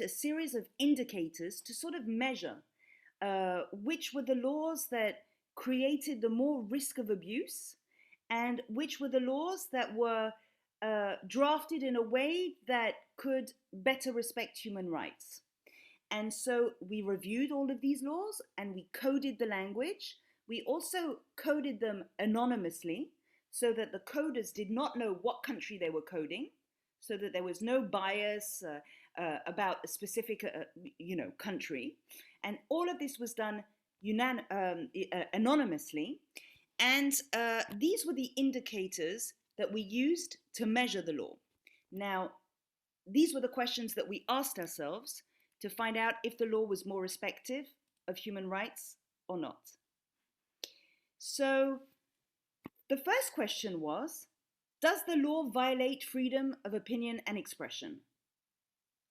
a series of indicators to sort of measure which were the laws that created the more risk of abuse and which were the laws that were drafted in a way that could better respect human rights. And so we reviewed all of these laws and we coded the language. We also coded them anonymously so that the coders did not know what country they were coding, so that there was no bias about a specific country. And all of this was done anonymously. And these were the indicators that we used to measure the law. Now, these were the questions that we asked ourselves to find out if the law was more respective of human rights or not. So the first question was, does the law violate freedom of opinion and expression?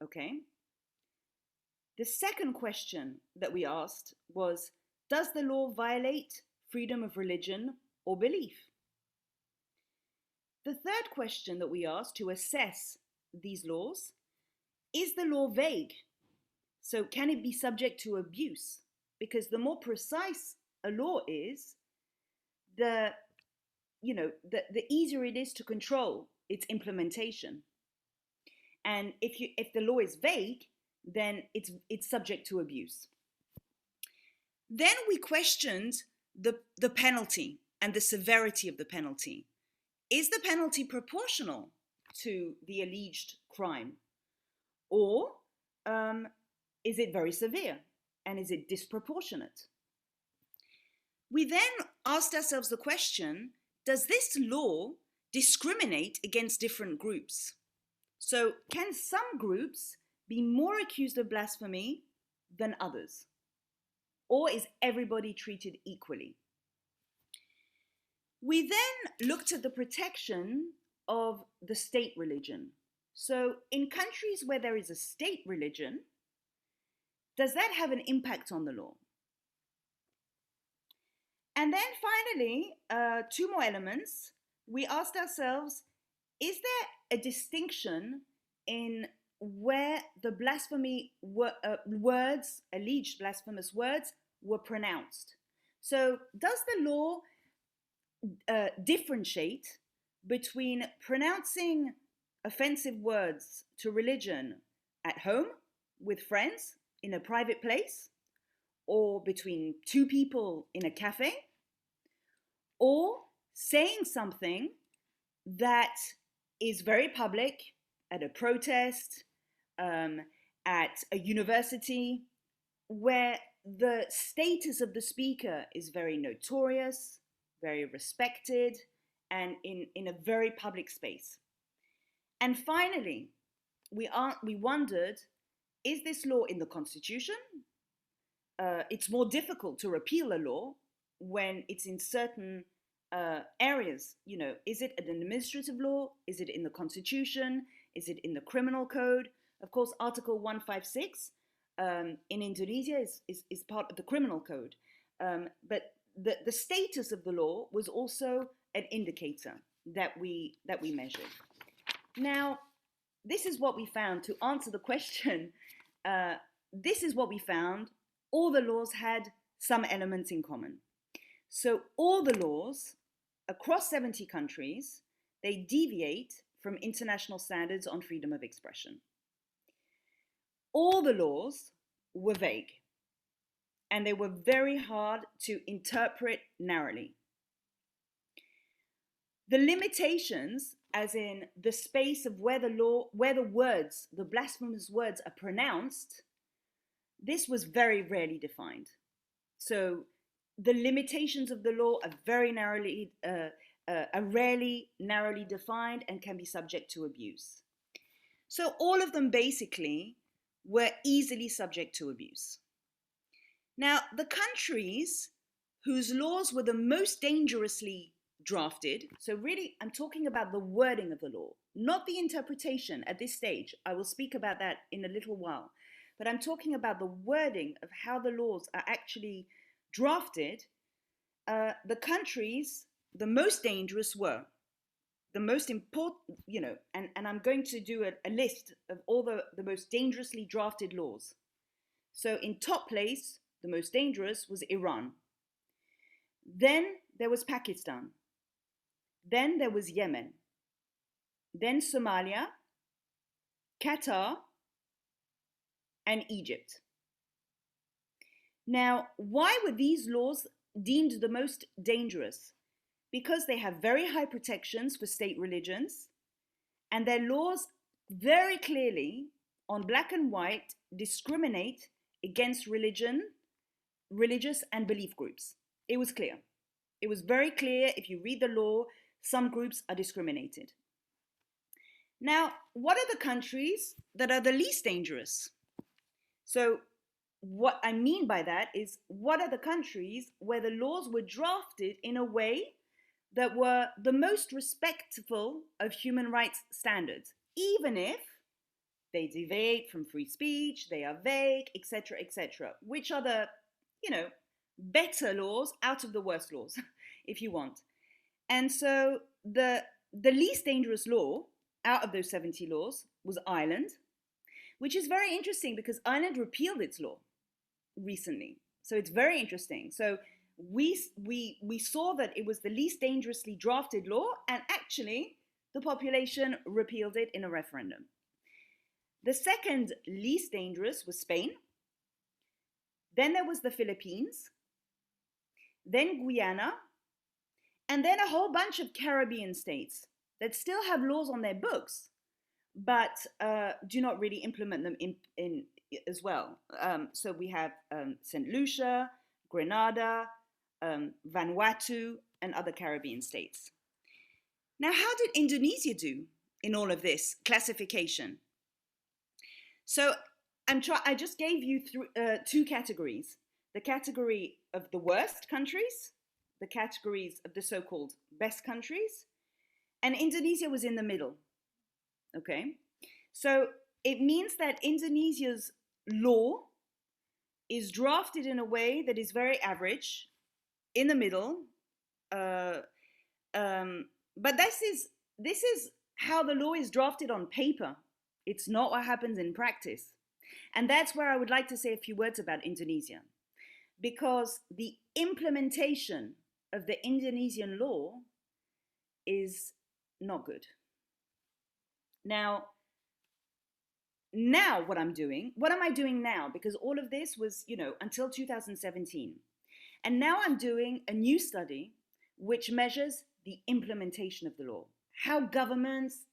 Okay. The second question that we asked was, does the law violate freedom of religion or belief? The third question that we asked to assess these laws, is the law vague? So can it be subject to abuse? Because the more precise a law is, the easier it is to control its implementation. And if the law is vague, then it's subject to abuse. Then we questioned the penalty and the severity of the penalty. Is the penalty proportional to the alleged crime? Or is it very severe? And is it disproportionate? We then asked ourselves the question, does this law discriminate against different groups? So can some groups be more accused of blasphemy than others? Or is everybody treated equally? We then looked at the protection of the state religion. So in countries where there is a state religion, does that have an impact on the law? And then finally, two more elements. We asked ourselves, is there a distinction in where the blasphemy words, alleged blasphemous words, were pronounced? So does the law differentiate between pronouncing offensive words to religion at home with friends in a private place, or between two people in a cafe, or saying something that is very public at a protest, at a university, where the status of the speaker is very notorious, very respected, and in a very public space. And finally, we wondered, is this law in the Constitution? It's more difficult to repeal a law when it's in certain areas. Is it an administrative law? Is it in the Constitution? Is it in the criminal code? Of course, Article 156 in Indonesia is part of the criminal code. But the status of the law was also an indicator that we measured. Now, this is what we found. To answer the question, this is what we found. All the laws had some elements in common. So all the laws across 70 countries, they deviate from international standards on freedom of expression. All the laws were vague, and they were very hard to interpret narrowly. The limitations, as in the space of where the words, the blasphemous words are pronounced, this was very rarely defined. So the limitations of the law are rarely narrowly defined and can be subject to abuse. So all of them basically were easily subject to abuse. Now, the countries whose laws were the most dangerously drafted, so really I'm talking about the wording of the law, not the interpretation at this stage. I will speak about that in a little while. But I'm talking about the wording of how the laws are actually drafted. The countries, the most dangerous were the most important, and I'm going to do a list of all the most dangerously drafted laws. So in top place, the most dangerous was Iran. Then there was Pakistan. Then there was Yemen. Then Somalia, Qatar, and Egypt. Now, why were these laws deemed the most dangerous? Because they have very high protections for state religions, and their laws very clearly, on black and white, discriminate against religious and belief groups. It was clear. It was very clear. If you read the law, some groups are discriminated. Now, what are the countries that are the least dangerous? So what I mean by that is, what are the countries where the laws were drafted in a way that were the most respectful of human rights standards, even if they deviate from free speech, they are vague, etc., etc., which are the, better laws out of the worst laws, if you want. And so the least dangerous law out of those 70 laws was Ireland, which is very interesting because Ireland repealed its law recently. So it's very interesting. So we saw that it was the least dangerously drafted law, and actually the population repealed it in a referendum. The second least dangerous was Spain. Then there was the Philippines, then Guyana, and then a whole bunch of Caribbean states that still have laws on their books, but do not really implement them in as well. So we have St. Lucia, Grenada, Vanuatu, and other Caribbean states. Now, how did Indonesia do in all of this classification? So I just gave you two categories. The category of the worst countries, the categories of the so-called best countries, and Indonesia was in the middle. Okay? So it means that Indonesia's law is drafted in a way that is very average, in the middle. But this is how the law is drafted on paper. It's not what happens in practice. And that's where I would like to say a few words about Indonesia. Because the implementation of the Indonesian law is not good. Now what am I doing now? Because all of this was, until 2017. And now I'm doing a new study which measures the implementation of the law. How governments,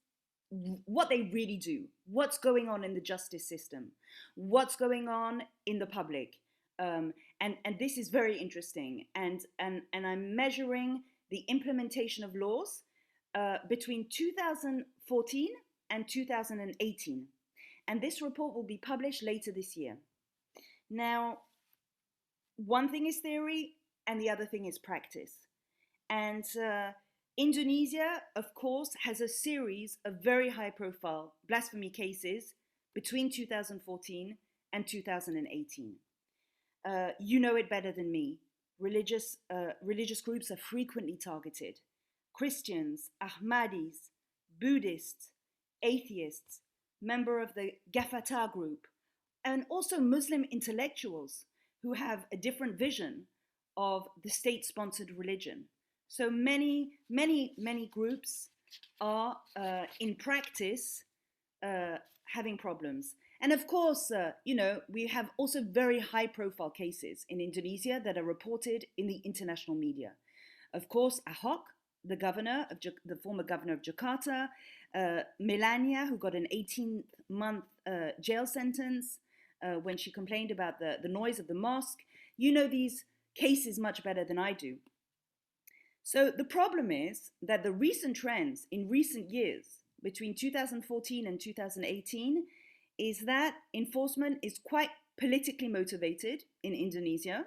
what they really do, what's going on in the justice system, what's going on in the public. And this is very interesting. And I'm measuring the implementation of laws between 2014 and 2018. And this report will be published later this year. Now, one thing is theory and the other thing is practice. And Indonesia, of course, has a series of very high-profile blasphemy cases between 2014 and 2018. You know it better than me. Religious groups are frequently targeted. Christians, Ahmadis, Buddhists, atheists, member of the Gafata group, and also Muslim intellectuals who have a different vision of the state-sponsored religion. So many groups are, in practice, having problems. And of course, we have also very high-profile cases in Indonesia that are reported in the international media. Of course, Ahok, the former governor of Jakarta, Melania, who got an 18-month jail sentence when she complained about the noise of the mosque. You know these cases much better than I do. So the problem is that the recent trends in recent years, between 2014 and 2018, is that enforcement is quite politically motivated in Indonesia.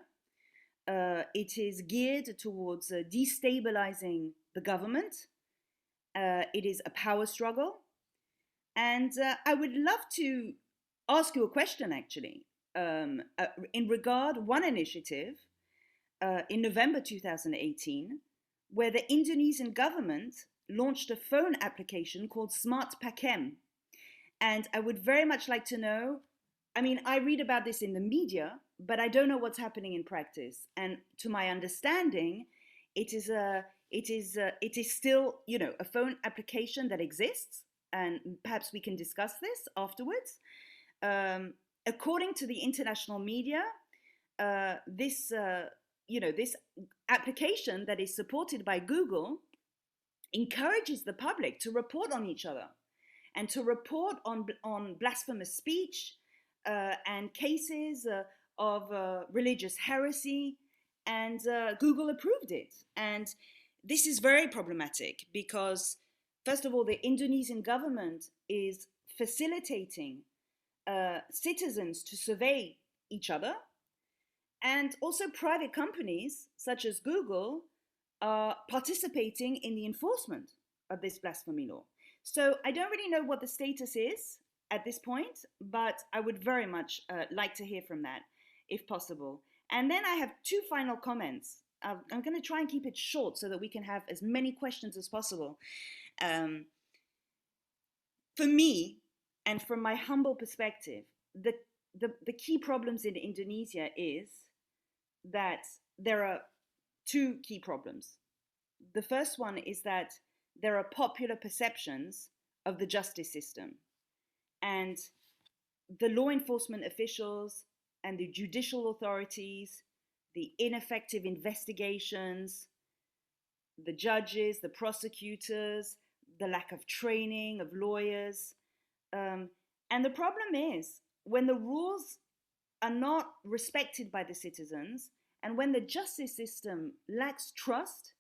It is geared towards destabilizing the government. It is a power struggle. And I would love to ask you a question, actually, in regard one initiative in November 2018, where the Indonesian government launched a phone application called Smart Pakem. And I would very much like to know, I mean, I read about this in the media, but I don't know what's happening in practice. And to my understanding, it is still, you know, a phone application that exists, and perhaps we can discuss this afterwards. Um, According to the international media, this this application that is supported by Google encourages the public to report on each other and to report on blasphemous speech and cases of religious heresy. And Google approved it. And this is very problematic because, first of all, the Indonesian government is facilitating citizens to survey each other, and also private companies such as Google are participating in the enforcement of this blasphemy law. So I don't really know what the status is at this point, but I would very much like to hear from that, if possible. And then I have two final comments. I'm going to try and keep it short so that we can have as many questions as possible. Um, for me, and from my humble perspective, the key problems in Indonesia is that there are two key problems. The first one is that there are popular perceptions of the justice system, and the law enforcement officials and the judicial authorities, the ineffective investigations, the judges, the prosecutors, the lack of training of lawyers. And the problem is when the rules are not respected by the citizens, and when the justice system lacks trust,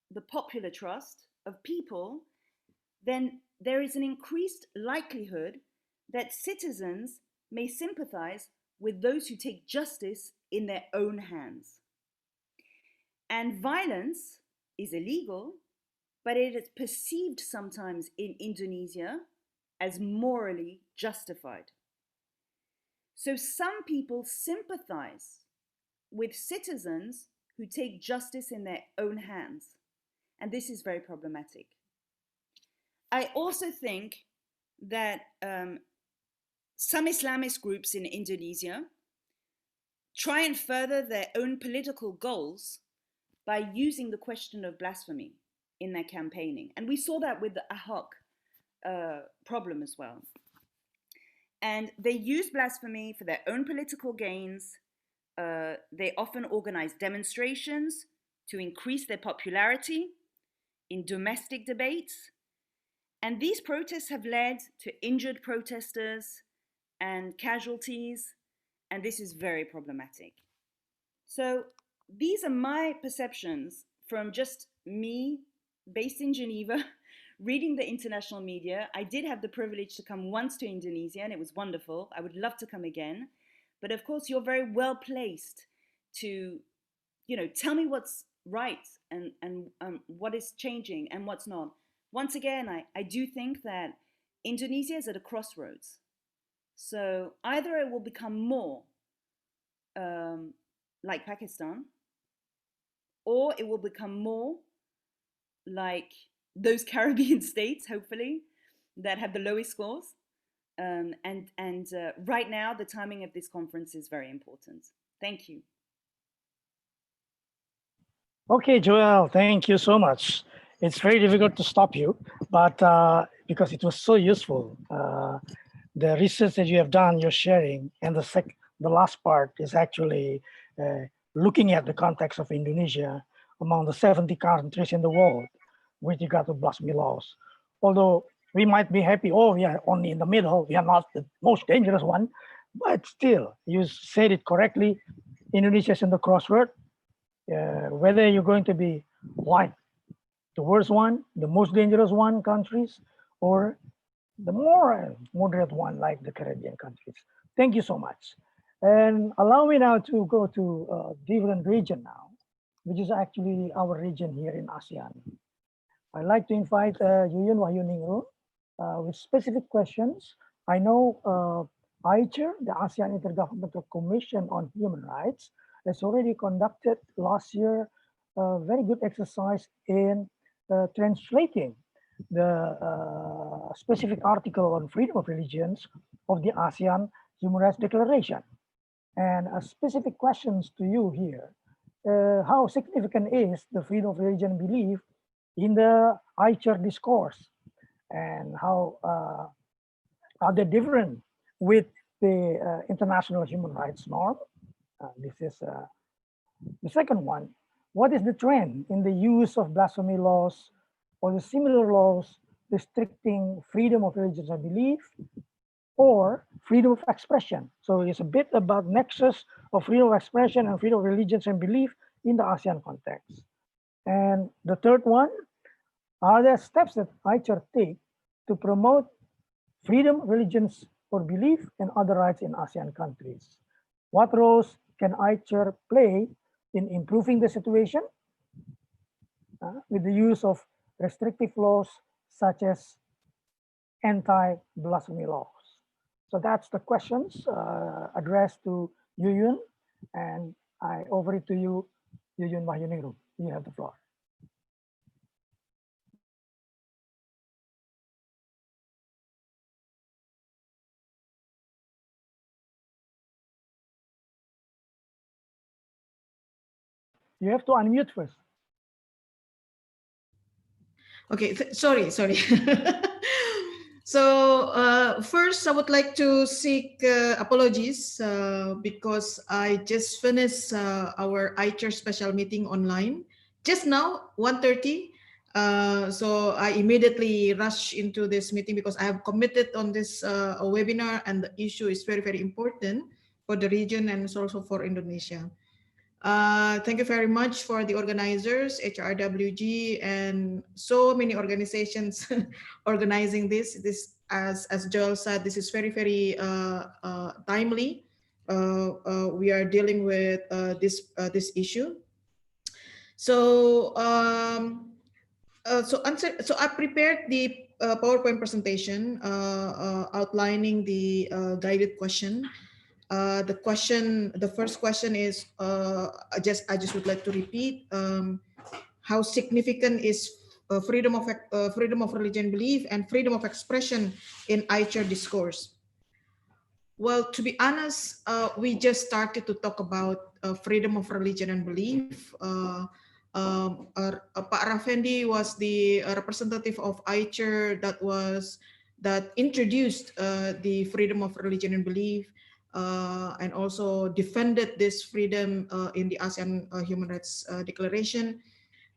the popular trust of people, then there is an increased likelihood that citizens may sympathize with those who take justice in their own hands. And violence is illegal, but it is perceived sometimes in Indonesia as morally justified. So some people sympathize with citizens who take justice in their own hands. And this is very problematic. I also think that some Islamist groups in Indonesia try and further their own political goals by using the question of blasphemy in their campaigning. And we saw that with the Ahok problem as well. And they use blasphemy for their own political gains. They often organize demonstrations to increase their popularity in domestic debates. And these protests have led to injured protesters and casualties, and this is very problematic. So these are my perceptions from just me, based in Geneva, reading the international media. I did have the privilege to come once to Indonesia, and it was wonderful. I would love to come again. But of course, you're very well placed to, tell me what's right and what is changing and what's not. Once again, I do think that Indonesia is at a crossroads. So either it will become more like Pakistan, or it will become more like those Caribbean states, hopefully, that have the lowest scores. And right now, the timing of this conference is very important. Thank you. Okay, Joel, thank you so much. It's very difficult to stop you, but because it was so useful, the research that you have done, you're sharing, and the last part is actually looking at the context of Indonesia among the 70 countries in the world with regard to blasphemy laws. Although we might be happy, oh, we are only in the middle, we are not the most dangerous one, but still, you said it correctly, Indonesia is in the crossroad. Whether you're going to be like the worst one, the most dangerous one countries, or the more moderate one like the Caribbean countries. Thank you so much. And allow me now to go to a different region now, which is actually our region here in ASEAN. I'd like to invite Yuyun Wahyuningrum with specific questions. I know AICHR, the ASEAN Intergovernmental Commission on Human Rights, has already conducted last year a very good exercise in translating the specific article on freedom of religions of the ASEAN Human Rights Declaration. And specific questions to you here. How significant is the freedom of religion and belief in the ICHR discourse? And how are they different with the international human rights norm? This is the second one. What is the trend in the use of blasphemy laws or the similar laws restricting freedom of religion and belief or freedom of expression? So it's a bit about nexus of freedom of expression and freedom of religion and belief in the ASEAN context. And the third one, are there steps that ICHR take to promote freedom of religions or belief and other rights in ASEAN countries? What roles can ICHR play in improving the situation with the use of restrictive laws such as anti-blasphemy laws? So that's the questions addressed to Yuyun, and I over it to you, Yuyun Wahyuningrum. You have the floor. You have to unmute first. Okay, sorry. So first, I would like to seek apologies because I just finished our iChurch special meeting online just now, 1:30. So I immediately rushed into this meeting because I have committed on this webinar, and the issue is very, very important for the region and also for Indonesia. Thank you very much for the organizers, HRWG, and so many organizations organizing this. As Joel said, this is very, very timely. We are dealing with this issue. So so I prepared the PowerPoint presentation outlining the guided question. The first question is, I just would like to repeat, how significant is freedom of religion belief and freedom of expression in ICHR discourse? Well, to be honest, we just started to talk about freedom of religion and belief. Pak Rafendi was the representative of ICHR that introduced the freedom of religion and belief. And also defended this freedom in the ASEAN Human Rights Declaration.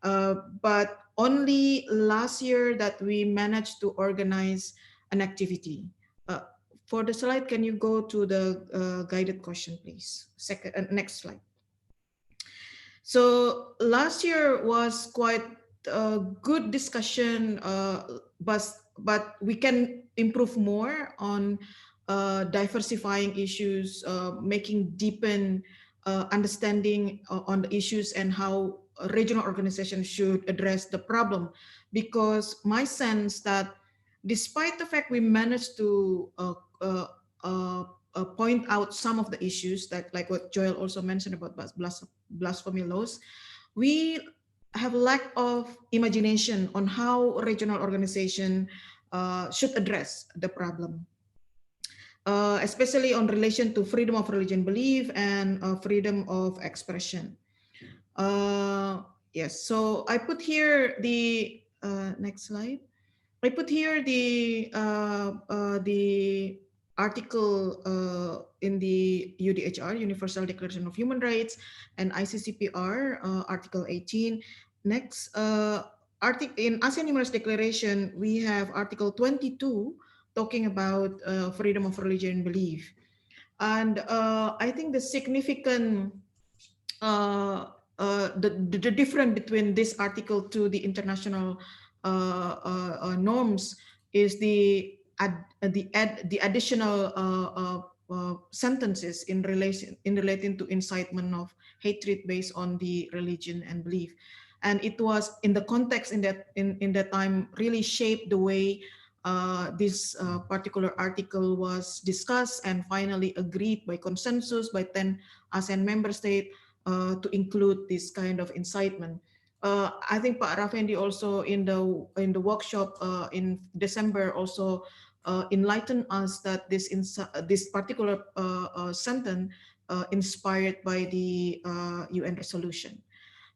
But only last year that we managed to organize an activity. For the slide, can you go to the guided question, please? Next slide. So last year was quite a good discussion, but we can improve more on diversifying issues, making deepen understanding on the issues and how regional organizations should address the problem. Because my sense that despite the fact we managed to point out some of the issues that, like what Joel also mentioned about blasphemy laws, we have lack of imagination on how regional organization should address the problem. Especially on relation to freedom of religion belief and freedom of expression. Yes, so I put here the next slide. I put here the article in the UDHR, Universal Declaration of Human Rights, and ICCPR, Article 18. Next, in ASEAN Human Rights Declaration, we have Article 22, talking about freedom of religion and belief. And I think the significant, the difference between this article to the international norms is the additional sentences in relating to incitement of hatred based on the religion and belief. And it was in the context in that time really shaped the way this particular article was discussed and finally agreed by consensus by 10 ASEAN member states to include this kind of incitement. I think Pak Rafendi also in the workshop in December also enlightened us that this particular sentence inspired by the UN resolution.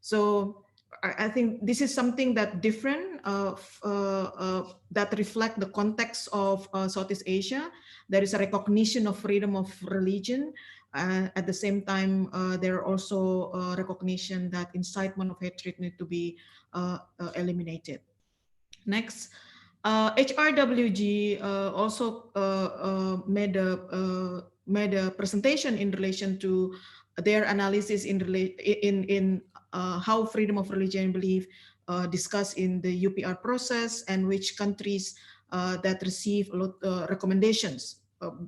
So I think this is something that different that reflect the context of Southeast Asia. There is a recognition of freedom of religion. At the same time, there are also recognition that incitement of hatred need to be eliminated. Next, HRWG also made a presentation in relation to their analysis in how freedom of religion and belief discussed in the UPR process, and which countries that receive a lot recommendations.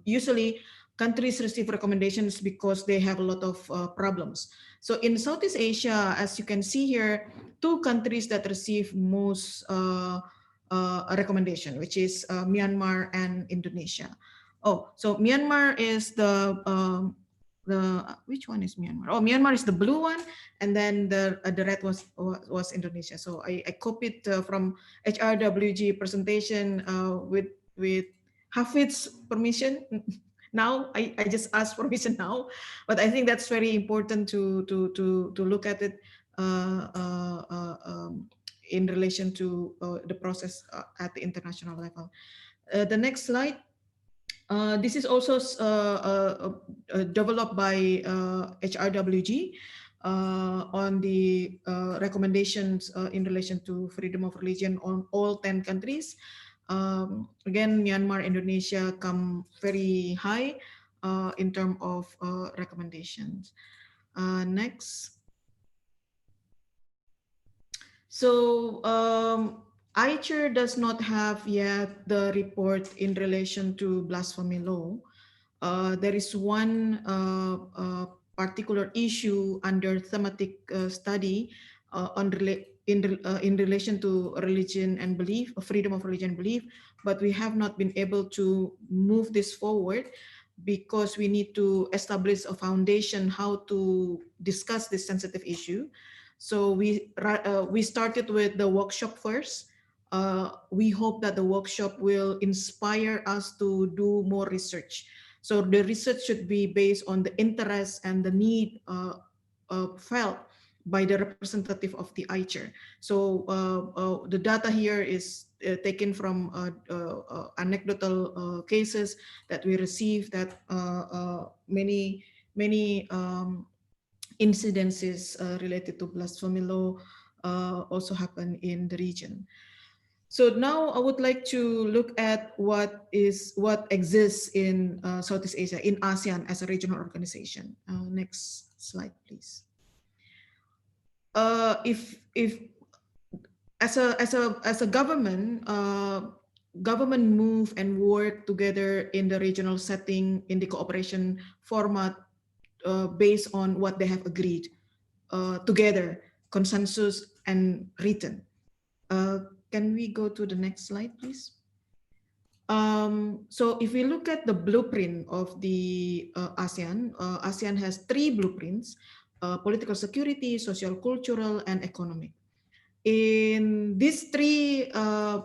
Usually, countries receive recommendations because they have a lot of problems. So in Southeast Asia, as you can see here, two countries that receive most a recommendation, which is Myanmar and Indonesia. Oh, so Myanmar is the which one is Myanmar? Oh, Myanmar is the blue one, and then the red was Indonesia. So I copied from HRWG presentation with Hafid's permission. Now I just asked permission now, but I think that's very important to look at it in relation to the process at the international level. The next slide. This is also developed by HRWG on the recommendations in relation to freedom of religion on all 10 countries. Again, Myanmar, Indonesia come very high in terms of recommendations. Next. So ICHR does not have yet the report in relation to blasphemy law. There is one particular issue under thematic study in relation to religion and belief, freedom of religion and belief, but we have not been able to move this forward because we need to establish a foundation how to discuss this sensitive issue. So we started with the workshop first. We hope that the workshop will inspire us to do more research. So the research should be based on the interest and the need felt by the representative of the ICHR. So the data here is taken from anecdotal cases that we received, that many incidences related to blasphemy law also happen in the region. So now I would like to look at what exists in Southeast Asia, in ASEAN as a regional organization. Next slide, please. If as a government, government move and work together in the regional setting in the cooperation format based on what they have agreed together, consensus and written. Can we go to the next slide, please? So if we look at the blueprint of the ASEAN, ASEAN has 3 blueprints: political security, social cultural, and economic. In these 3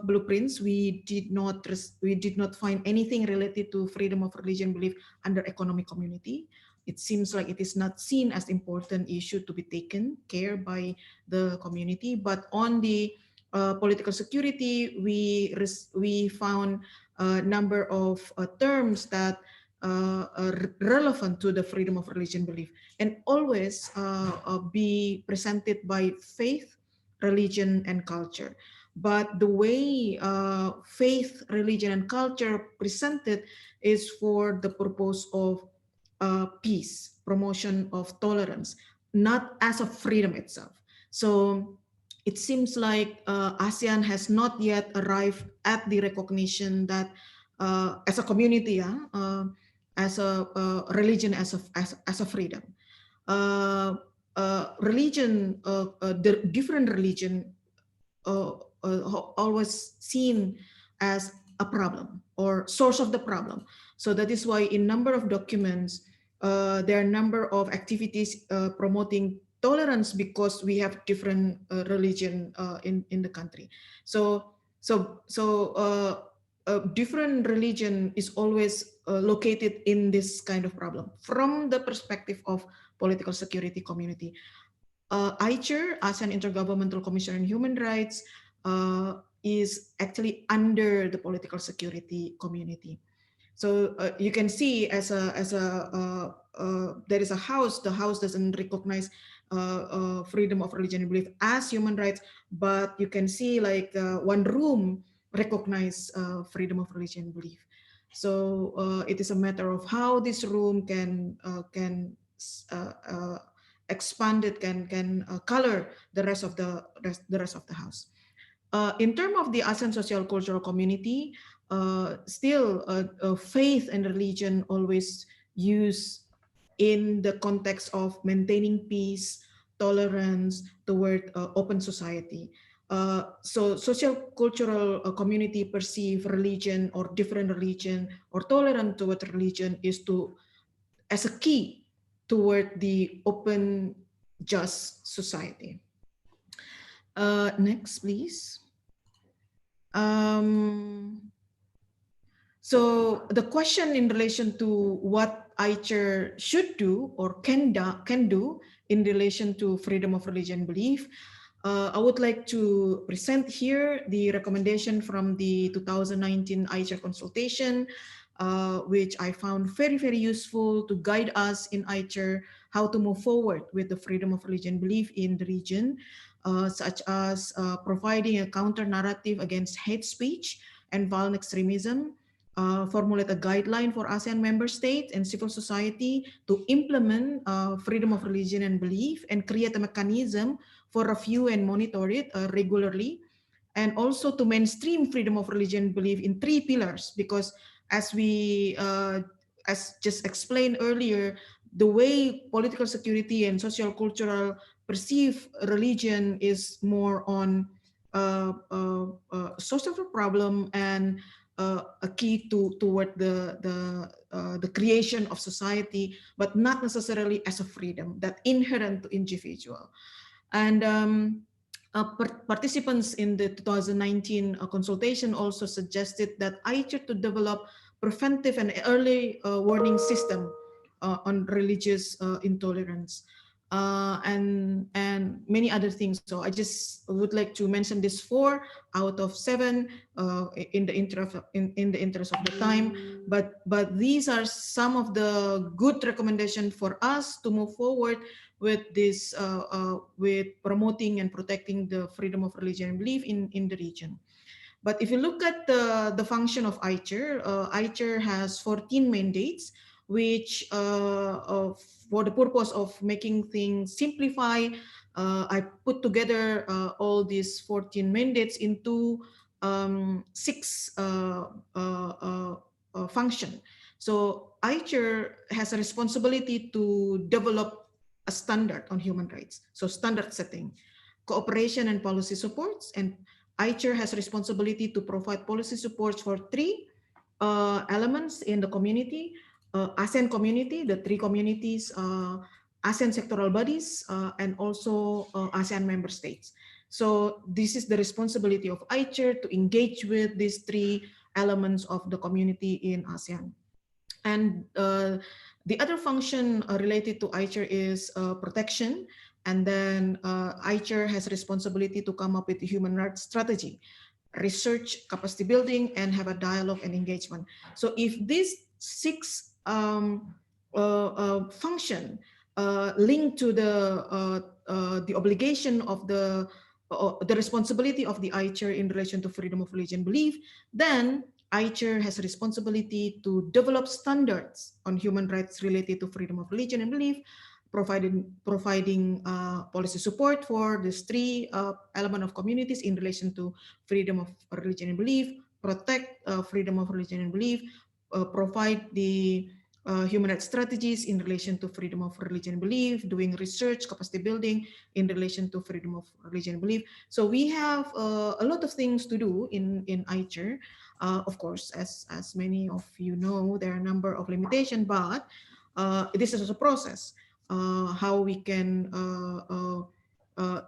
blueprints, we did not find anything related to freedom of religion belief under economic community. It seems like it is not seen as important issue to be taken care by the community. But on the political security, we found a number of terms that are relevant to the freedom of religion belief, and always be presented by faith, religion, and culture. But the way faith, religion, and culture presented is for the purpose of peace, promotion of tolerance, not as a freedom itself. So it seems like ASEAN has not yet arrived at the recognition that as a community, as a religion, as a freedom. Religion, the different religion always seen as a problem or source of the problem. So that is why in number of documents, there are a number of activities promoting tolerance because we have different religion in the country. So different religion is always located in this kind of problem from the perspective of political security community. ICHR, ASEAN Intergovernmental Commission on Human Rights, is actually under the political security community. So you can see there is a house. The house doesn't recognize freedom of religion and belief as human rights, but you can see like one room recognize freedom of religion and belief. So it is a matter of how this room can expand it, can color the rest of the rest of the house. In terms of the ASEAN social cultural community, still faith and religion always use in the context of maintaining peace, tolerance toward open society. So social cultural community perceive religion or different religion or tolerant toward religion is to as a key toward the open, just society. Next, please. So the question in relation to what ICHR should do or can do in relation to freedom of religion belief, I would like to present here the recommendation from the 2019 ICHR consultation, which I found very, very useful to guide us in ICHR how to move forward with the freedom of religion belief in the region, such as providing a counter narrative against hate speech and violent extremism, formulate a guideline for ASEAN member states and civil society to implement freedom of religion and belief and create a mechanism for review and monitor it regularly, and also to mainstream freedom of religion and belief in 3 pillars, because as we as just explained earlier, the way political security and social cultural perceive religion is more on social problem and a key toward the creation of society, but not necessarily as a freedom that inherent to individual. And participants in the 2019 consultation also suggested that ICHR to develop preventive and early warning system on religious intolerance. And many other things. So I just would like to mention this 4 out of 7 in the interest of the time. But these are some of the good recommendations for us to move forward with this with promoting and protecting the freedom of religion and belief in the region. But if you look at the function of ICHR, ICHR has 14 mandates, which for the purpose of making things simplify, I put together all these 14 mandates into 6 function. So ICHR has a responsibility to develop a standard on human rights. So standard setting, cooperation and policy supports, and ICHR has responsibility to provide policy supports for 3 elements in the community, ASEAN community, the 3 communities, ASEAN sectoral bodies, and also ASEAN member states. So this is the responsibility of ICHR to engage with these 3 elements of the community in ASEAN. And the other function related to ICHR is protection. And then ICHR has responsibility to come up with a human rights strategy, research, capacity building, and have a dialogue and engagement. So if these 6 function linked to the obligation of the responsibility of the ICHR in relation to freedom of religion belief, then ICHR has a responsibility to develop standards on human rights related to freedom of religion and belief, providing policy support for these 3 element of communities in relation to freedom of religion and belief, protect freedom of religion and belief, provide the human rights strategies in relation to freedom of religion and belief, doing research, capacity building in relation to freedom of religion and belief. So we have a lot of things to do in ICHR. Of course, as many of you know, there are a number of limitations, but this is a process. how we can uh,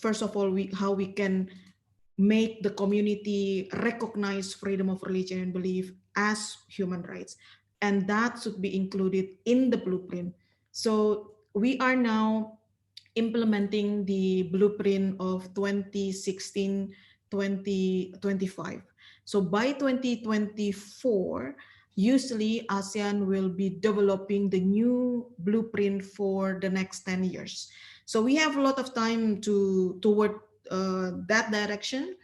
first of all, how we can make the community recognize freedom of religion and belief as human rights. And that should be included in the blueprint. So we are now implementing the blueprint of 2016 2025. So by 2024, usually ASEAN will be developing the new blueprint for the next 10 years. So we have a lot of time to toward that direction.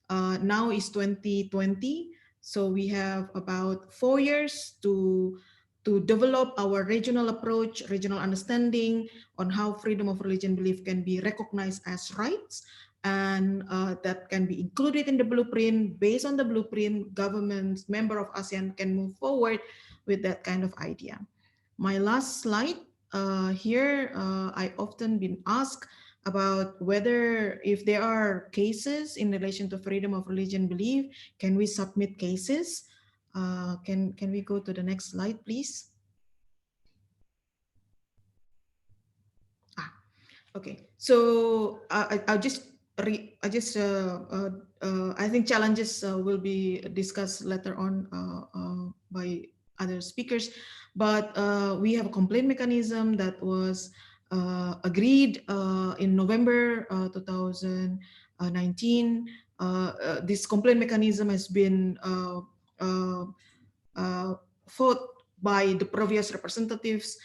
Now is 2020, so we have about 4 years to develop our regional approach, regional understanding on how freedom of religion belief can be recognized as rights, and that can be included in the blueprint. Based on the blueprint, governments, member of ASEAN can move forward with that kind of idea. My last slide here, I often been asked about whether if there are cases in relation to freedom of religion belief, can we submit cases? Can we go to the next slide, please? Ah, okay. So I'll just I think challenges will be discussed later on by other speakers, but we have a complaint mechanism that was agreed in November 2019. This complaint mechanism has been uh, fought by the previous representatives,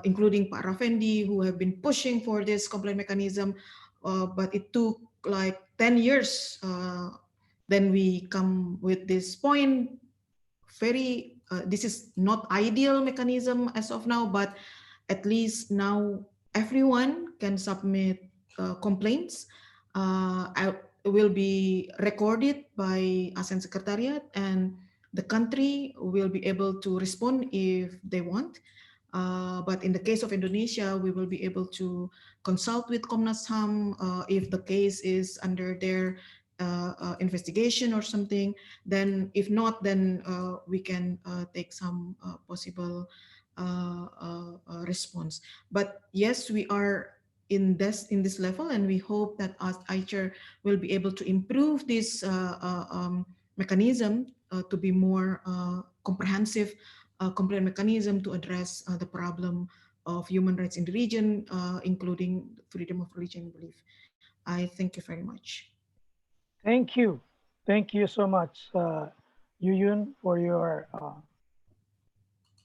including Pak Rafendi, who have been pushing for this complaint mechanism, but it took like 10 years. Then we come with this point. This is not ideal mechanism as of now, but at least now everyone can submit complaints. Will be recorded by ASEAN Secretariat, and the country will be able to respond if they want. But in the case of Indonesia, we will be able to consult with Komnas HAM if the case is under their investigation or something. Then, if not, then we can take some possible response. But yes, we are in this level, and we hope that as ICHR will be able to improve this mechanism to be more comprehensive complaint mechanism to address the problem of human rights in the region, including freedom of religion and belief. I thank you very much. Thank you. Thank you so much, Yuyun, for your,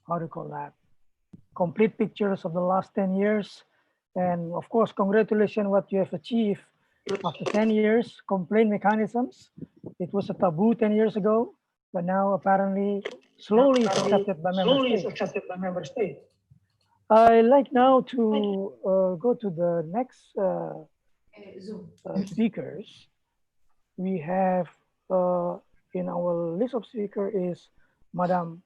how do you call that, complete pictures of the last 10 years. And of course, congratulations what you have achieved after 10 years, complaint mechanisms. It was a taboo 10 years ago, but now apparently slowly it's accepted by member states. I like now to go to the next speakers. We have in our list of speakers is Madam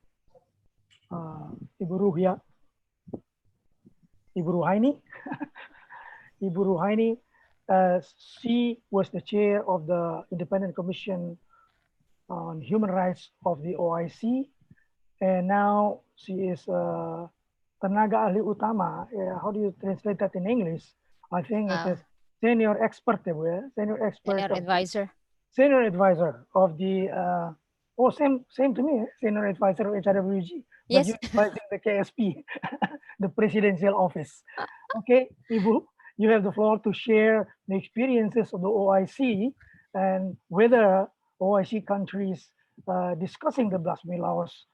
Ibu Ruhia, Ibu Ruhaini. Ibu Ruhaini, she was the chair of the Independent Commission on Human Rights of the OIC, and now she is tenaga ahli utama. How do you translate that in English? I think it is senior expert, senior expert, senior advisor. Senior advisor of the same to me, senior advisor of HRWG. But Yes. you're advising the KSP, the presidential office. Okay, Ibu, you have the floor to share the experiences of the OIC and whether OIC countries discussing the blasphemy laws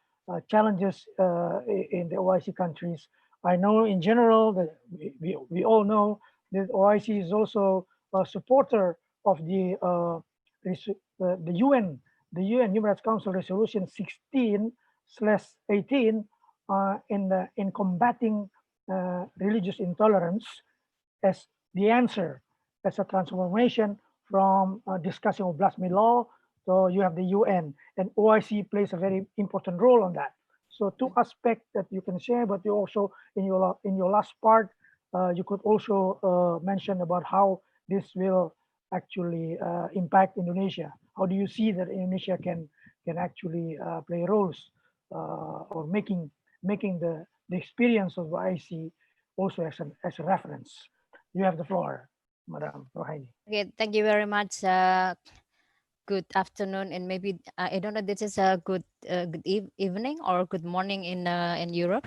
challenges in the OIC countries. I know in general that we all know that OIC is also a supporter of the UN Human Rights Council Resolution 16/18 in combating religious intolerance as the answer, as a transformation from discussing of blasphemy law. So you have the UN, and OIC plays a very important role on that. So two aspects that you can share, but you also in your last part, you could also mention about how this will actually impact Indonesia. How do you see that Indonesia can actually play roles or making the experience of IC also as a reference. You have the floor, Madam Rohaini. Okay, thank you very much. Good afternoon, and maybe I don't know. This is a good evening or good morning in Europe.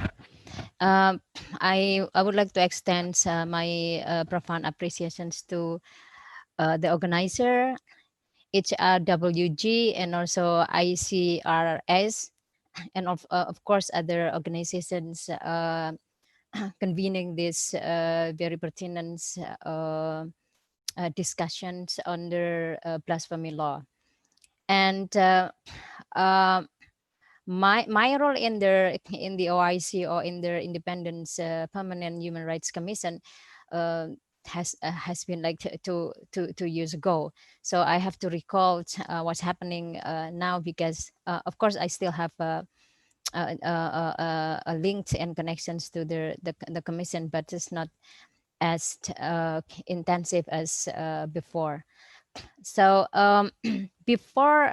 Um, I would like to extend my profound appreciations to the organizer, HRWG, and also ICRS, and of course other organizations convening this very pertinent discussions under blasphemy law. And uh, my role in the OIC, or in the Independence Permanent Human Rights Commission, uh, has been like 2 years ago. So I have to recall what's happening now, because of course I still have a linked and connections to the commission, but it's not as intensive as before. So before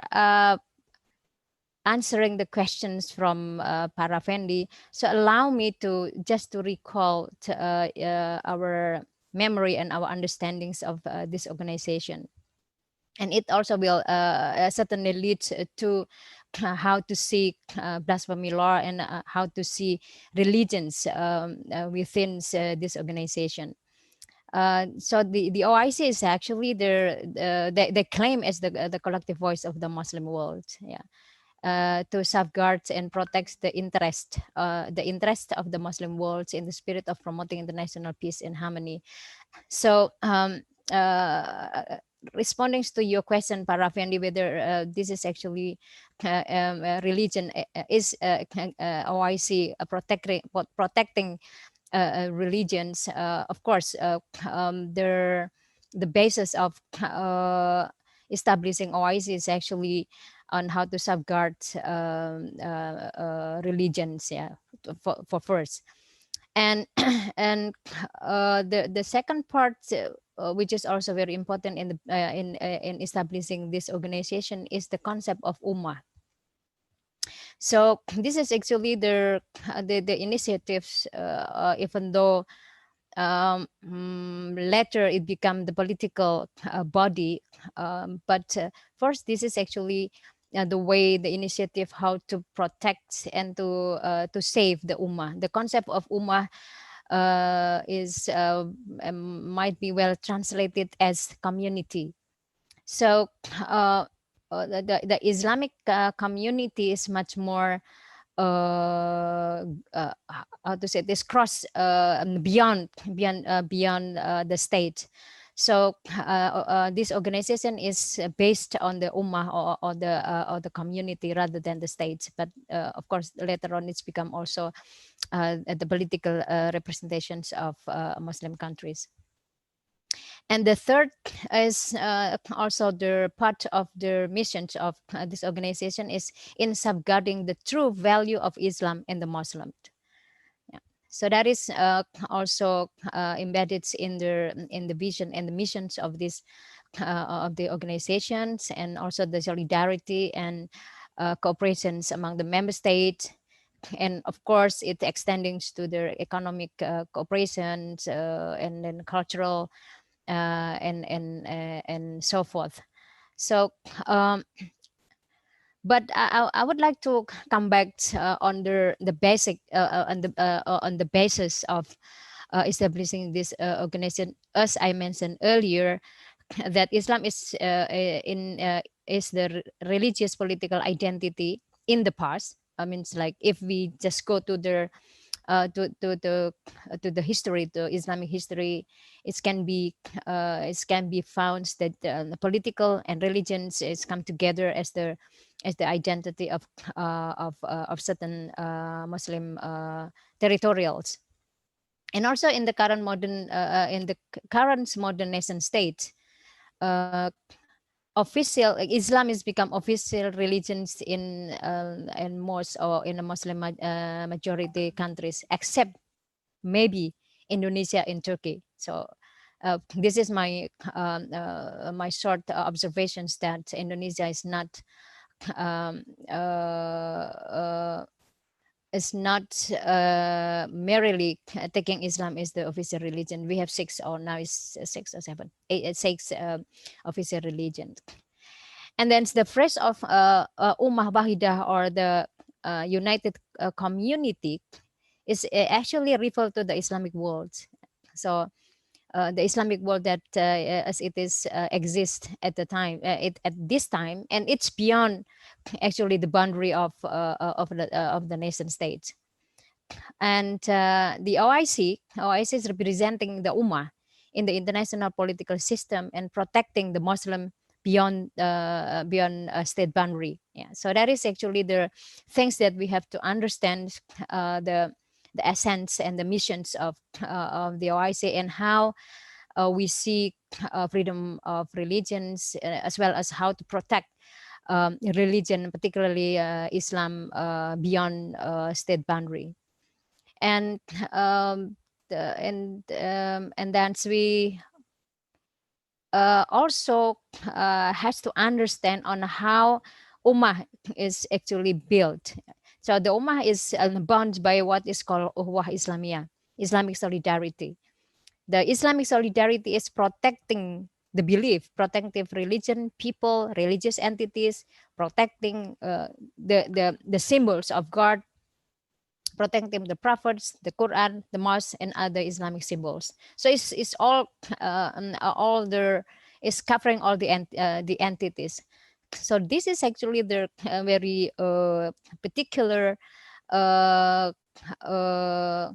answering the questions from Parafendi, so allow me to just to recall our memory and our understandings of this organization. And it also will certainly lead to how to see blasphemy law, and how to see religions within this organization. So the OIC is actually they claim as the collective voice of the Muslim world. Yeah. To safeguard and protect the interest of the Muslim world in the spirit of promoting international peace and harmony. So responding to your question, Parafendi, whether this is actually religion, is OIC protecting religions. Of course, the basis of establishing OIC is actually on how to safeguard religions, yeah, for first. And the second part, which is also very important in establishing this organization, is the concept of ummah. So this is actually the initiatives, even though later it became the political body, but first this is actually the way, the initiative, how to protect and to save the ummah. The concept of ummah is might be well translated as community. So the Islamic community is much more how to say this, cross beyond the state. So this organization is based on the ummah, or the community, rather than the state. But of course later on it's become also the political representations of Muslim countries. And the third is also the part of the missions of this organization is in safeguarding the true value of Islam and the Muslim. Yeah. So that is also embedded in the vision and the missions of this of the organizations, and also the solidarity and cooperations among the member states. And of course it extending to their economic cooperations, and then cultural and so forth. So but I would like to come back on the basic on the basis of establishing this organization. As I mentioned earlier, that Islam is the religious political identity in the past. I mean, it's like if we just go to the to the history, to Islamic history, it can be found that the political and religions is come together as the identity of certain Muslim territorials. And also in the current modern nation state, uh, official Islam is become official religions in most, or in the Muslim majority countries, except maybe Indonesia and Turkey. So this is my short observations, that Indonesia is not um, uh, uh, is not merely taking Islam as the official religion. We have 6, or now is 6 or 7, 6 official religions. And then the phrase of Ummah Wahidah, or the united community, is actually referred to the Islamic world. So the Islamic world that as it is exists at the time, at this time, and it's beyond actually the boundary of the nation state. And the OIC is representing the Ummah in the international political system and protecting the Muslim beyond state boundary. Yeah, so that is actually the things that we have to understand, the essence and the missions of the OIC, and how we see freedom of religions, as well as how to protect religion, particularly Islam, beyond state boundary. And and then we also has to understand on how Ummah is actually built. So the Ummah is bound by what is called Uhuwah Islamiyah, Islamic solidarity. The Islamic solidarity is protecting the belief, protecting religion, people, religious entities, protecting the symbols of God, protecting the prophets, the Quran, the mosque, and other Islamic symbols. So it's all there is covering all the entities. So this is actually the very particular uh, uh,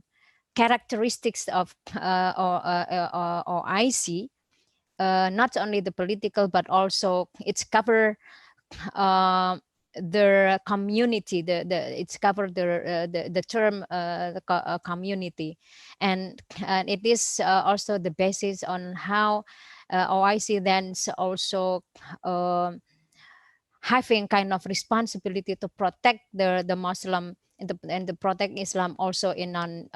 characteristics of or IC. Not only the political, but also it's cover the community, it's covered the term community, and it is also the basis on how OIC then also having kind of responsibility to protect the Muslim and to protect Islam also in non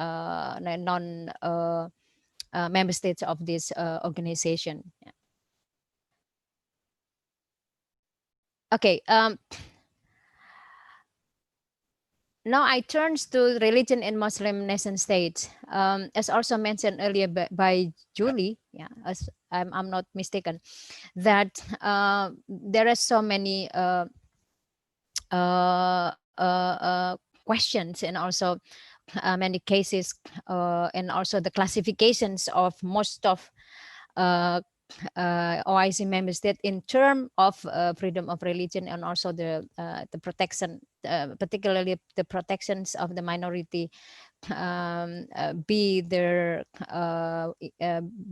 member states of this organization. Yeah. Okay. Now I turns to religion in Muslim nation states. As also mentioned earlier by Julie, yeah, as I'm not mistaken, that there are so many questions, and also many cases, and also the classifications of most of OIC member state in terms of freedom of religion, and also the protection, particularly the protections of the minority, be there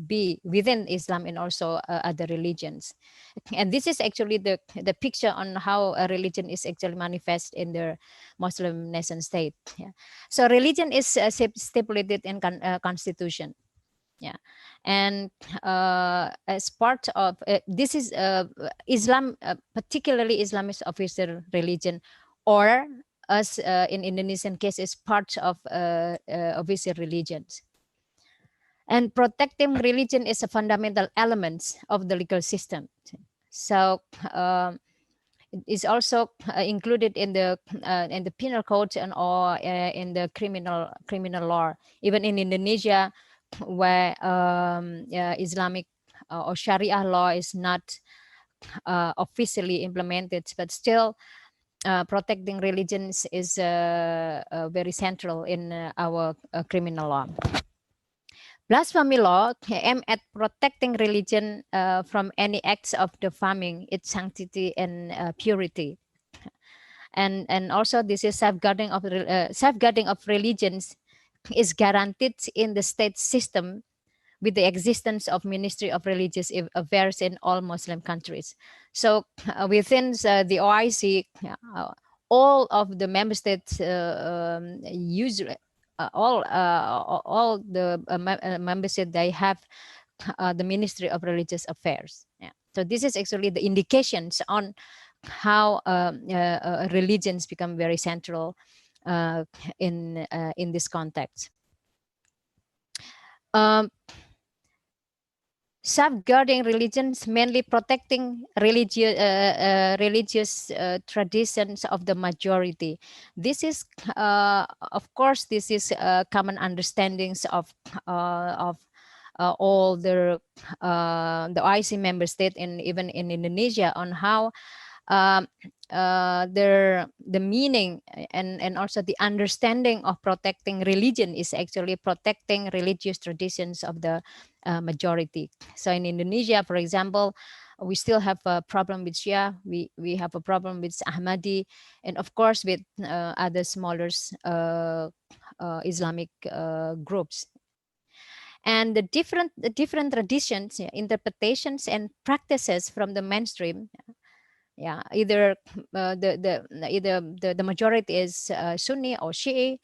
be within Islam and also other religions. And this is actually the picture on how a religion is actually manifest in the Muslim nation state. Yeah. So religion is stipulated in constitution. Yeah, and as part of this is Islam, particularly Islam is official religion, or as in Indonesian case is part of official religions. And protecting religion is a fundamental element of the legal system. So it is also included in the penal code, and or in the criminal law. Even in Indonesia, where Islamic or Sharia law is not officially implemented, but still protecting religions is very central in our criminal law. Blasphemy law aim at protecting religion from any acts of defaming its sanctity and purity. And also this is safeguarding of religions is guaranteed in the state system with the existence of Ministry of Religious Affairs in all Muslim countries. So within the OIC, all of the member states usually all the member states, they have the Ministry of Religious Affairs. Yeah. So this is actually the indications on how religions become very central in this context. safeguarding religions, mainly protecting religious traditions of the majority. This is, of course, this is common understandings of all the OIC member state and even in Indonesia on how um, the meaning and also the understanding of protecting religion is actually protecting religious traditions of the majority. So in Indonesia, for example, we still have a problem with Shia. We have a problem with Ahmadi, and of course with other smaller Islamic groups. And the different traditions, interpretations, and practices from the mainstream, yeah, either the majority is Sunni or Shi'i,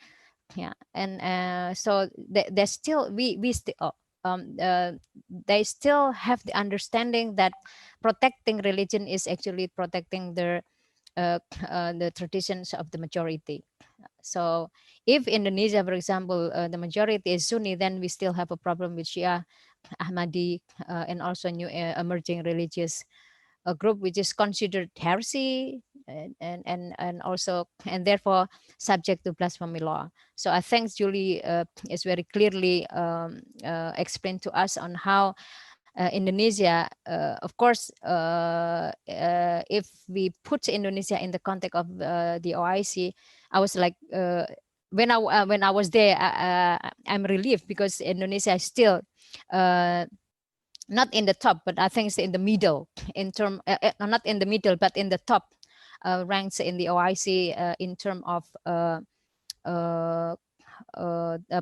yeah, and so they still we still they still have the understanding that protecting religion is actually protecting the traditions of the majority. So if Indonesia, for example, the majority is Sunni, then we still have a problem with Shia, Ahmadi, and also new emerging religious a group which is considered heresy and also and therefore subject to blasphemy law. So I think Julie is very clearly explained to us on how Indonesia, of course, if we put Indonesia in the context of the OIC, I was like, when I was there, I'm relieved because Indonesia is still not in the top, but I think it's in the middle in term, not in the middle, but in the top ranks in the OIC in term of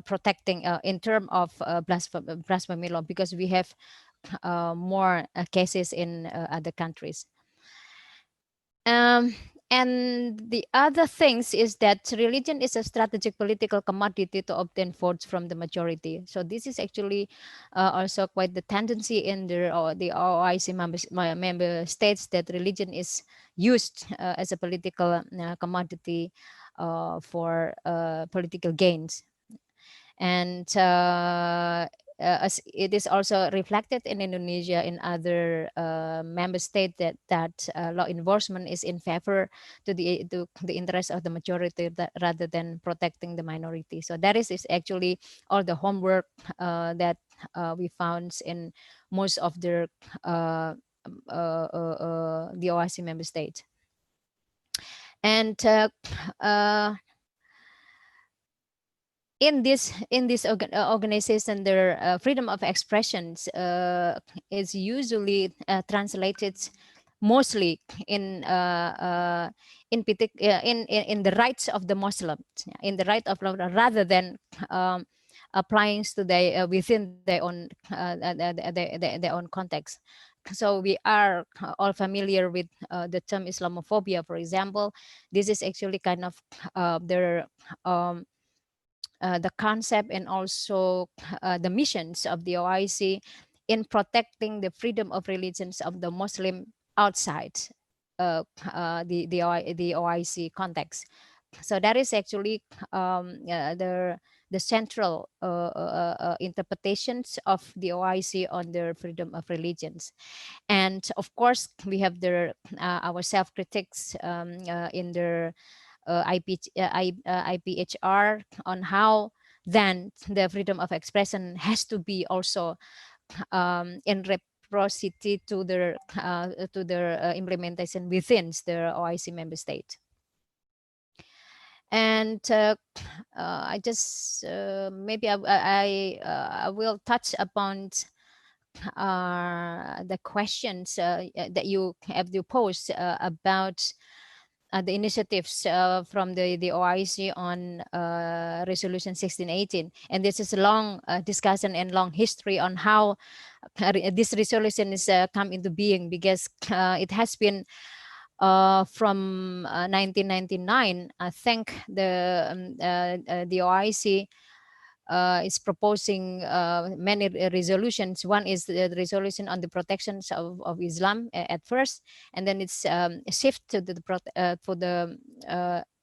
protecting in term of blasphemy law, because we have more cases in other countries. And the other things is that religion is a strategic political commodity to obtain votes from the majority. So this is actually also quite the tendency in the OIC member states, that religion is used as a political commodity for political gains. And as it is also reflected in Indonesia, in other member states, that law enforcement is in favor to the interest of the majority rather than protecting the minority. So that is actually all the homework that we found in most of the OIC member states. And in this organization, their freedom of expressions is usually translated mostly in the rights of the Muslims, in the right of rather than applying to within their own their own context. So we are all familiar with the term Islamophobia, for example. This is actually kind of their the concept and also the missions of the OIC in protecting the freedom of religions of the Muslim outside the OIC context. So that is actually the central interpretations of the OIC on their freedom of religions. And of course, we have our self-critics in their IPHR on how then the freedom of expression has to be also in reciprocity to their implementation within the OIC member state. And I just maybe I will touch upon the questions that you have to pose about the initiatives from the OIC on Resolution 1618. And this is a long discussion and long history on how this resolution is come into being, because it has been from 1999. I think the OIC is proposing many resolutions. One is the resolution on the protections of Islam at first, and then it's shift to for the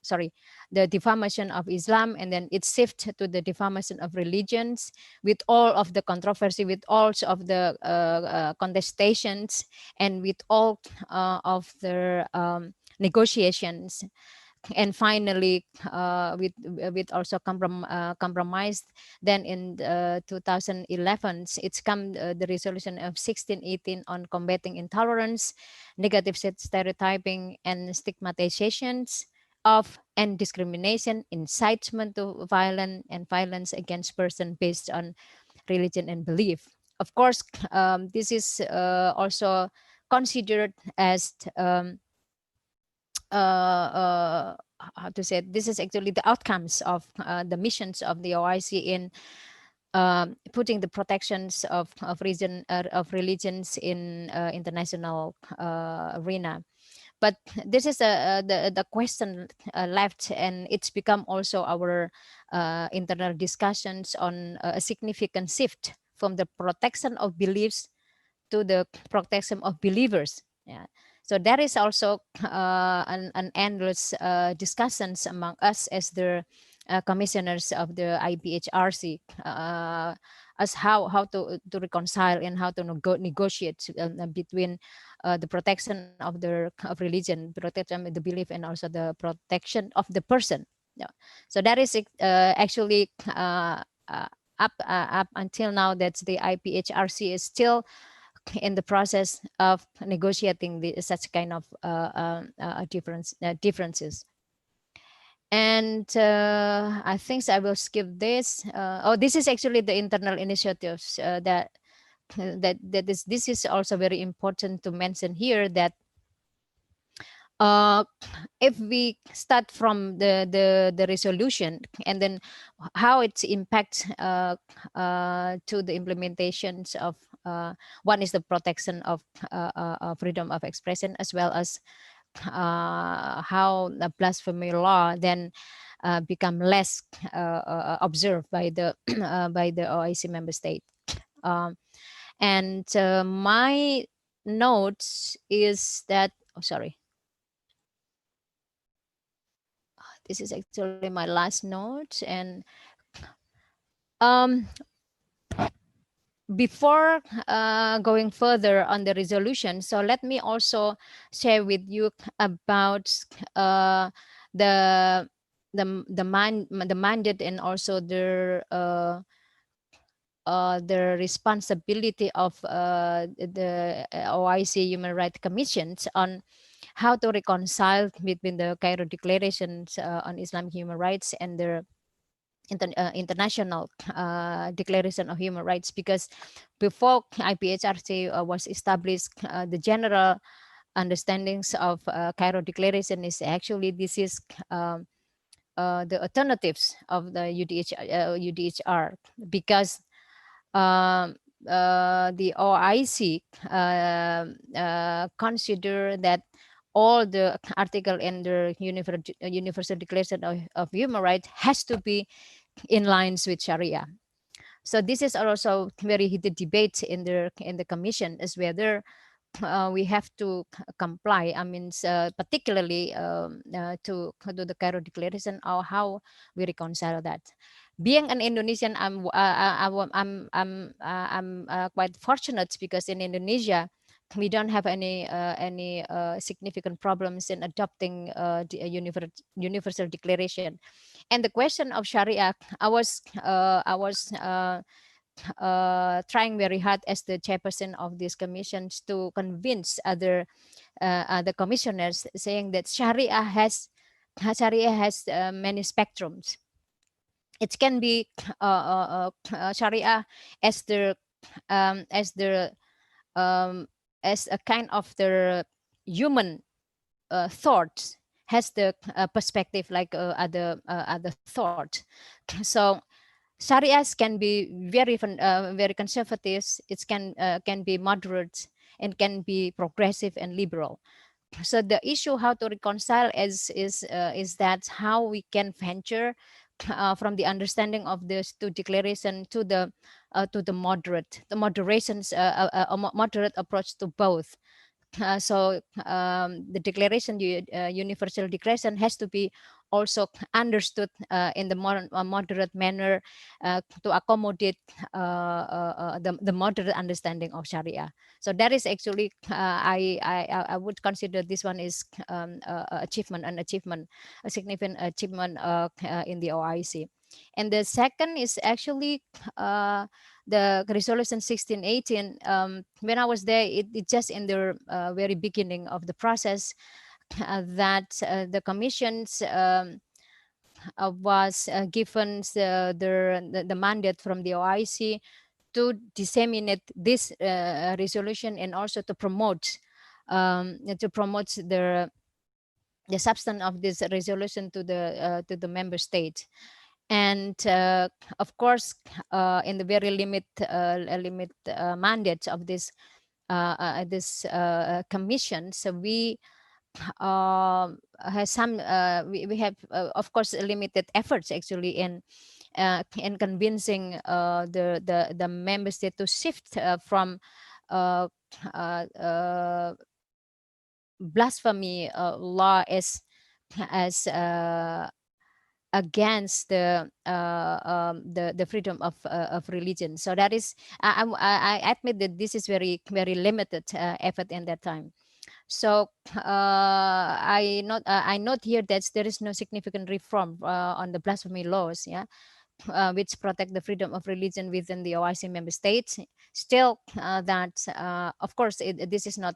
sorry, the defamation of Islam, and then it shifts to the defamation of religions, with all of the controversy, with all of the contestations, and with all of the negotiations. And finally, with also compromised. Then in 2011, it's come the resolution of 1618 on combating intolerance, negative stereotyping, and stigmatizations of and discrimination, incitement to violence, and violence against person based on religion and belief. Of course, this is also considered as how to say it, this is actually the outcomes of the missions of the OIC in putting the protections of religions in international arena. But this is the question left, and it's become also our internal discussions on a significant shift from the protection of beliefs to the protection of believers. Yeah. So there is also an endless discussions among us as the commissioners of the IPHRC, as how to reconcile and how to negotiate between the protection of religion, protection of the belief, and also the protection of the person. Yeah. So that is actually up until now, that the IPHRC is still in the process of negotiating such kind of differences. And I think I will skip this. This is actually the internal initiatives this is also very important to mention here, that if we start from the resolution, and then how it impacts to the implementations of one is the protection of freedom of expression, as well as how the blasphemy law then become less observed by the by the OIC member state. And my notes is that, oh, sorry, this is actually my last note. And before going further on the resolution, so let me also share with you about the mandate, and also the responsibility of the OIC Human Rights Commissions on how to reconcile between the Cairo Declarations on Islamic human rights and the international Declaration of Human Rights. Because before IPHRC was established, the general understandings of Cairo Declaration is actually this is the alternatives of the UDHR, because the OIC consider that all the article in the Universal Declaration of Human Rights has to be in lines with Sharia. So this is also very heated debate in the commission, as whether we have to comply. I mean, particularly to do the Cairo Declaration, or how we reconcile that. Being an Indonesian, I'm quite fortunate, because in Indonesia we don't have any significant problems in adopting the universal declaration. And the question of Sharia, I was trying very hard as the chairperson of these commissions to convince other commissioners, saying that Sharia has many spectrums. It can be Sharia as the as a kind of the human thought, has the perspective like other thought. So Sharias can be very conservative. It can be moderate, and can be progressive and liberal. So the issue how to reconcile is that how we can venture from the understanding of this to declaration to the moderations moderate approach to both. So the declaration, the universal declaration, has to be also understood in the more moderate manner to accommodate the moderate understanding of Sharia. So that is actually I would consider this one is an achievement, a significant achievement in the OIC. And the second is actually the resolution 1618. When I was there, it just in the very beginning of the process that the commissions was given the mandate from the OIC to disseminate this resolution and also to promote the substance of this resolution to the member state. And of course, in the very limit mandate of this commission, so we has some we have of course limited efforts actually in convincing the member state to shift from uh, blasphemy law as against the freedom of religion. So that is I admit that this is very limited effort in that time. So I note here that there is no significant reform on the blasphemy laws, yeah, which protect the freedom of religion within the OIC member states. Still, of course, this is not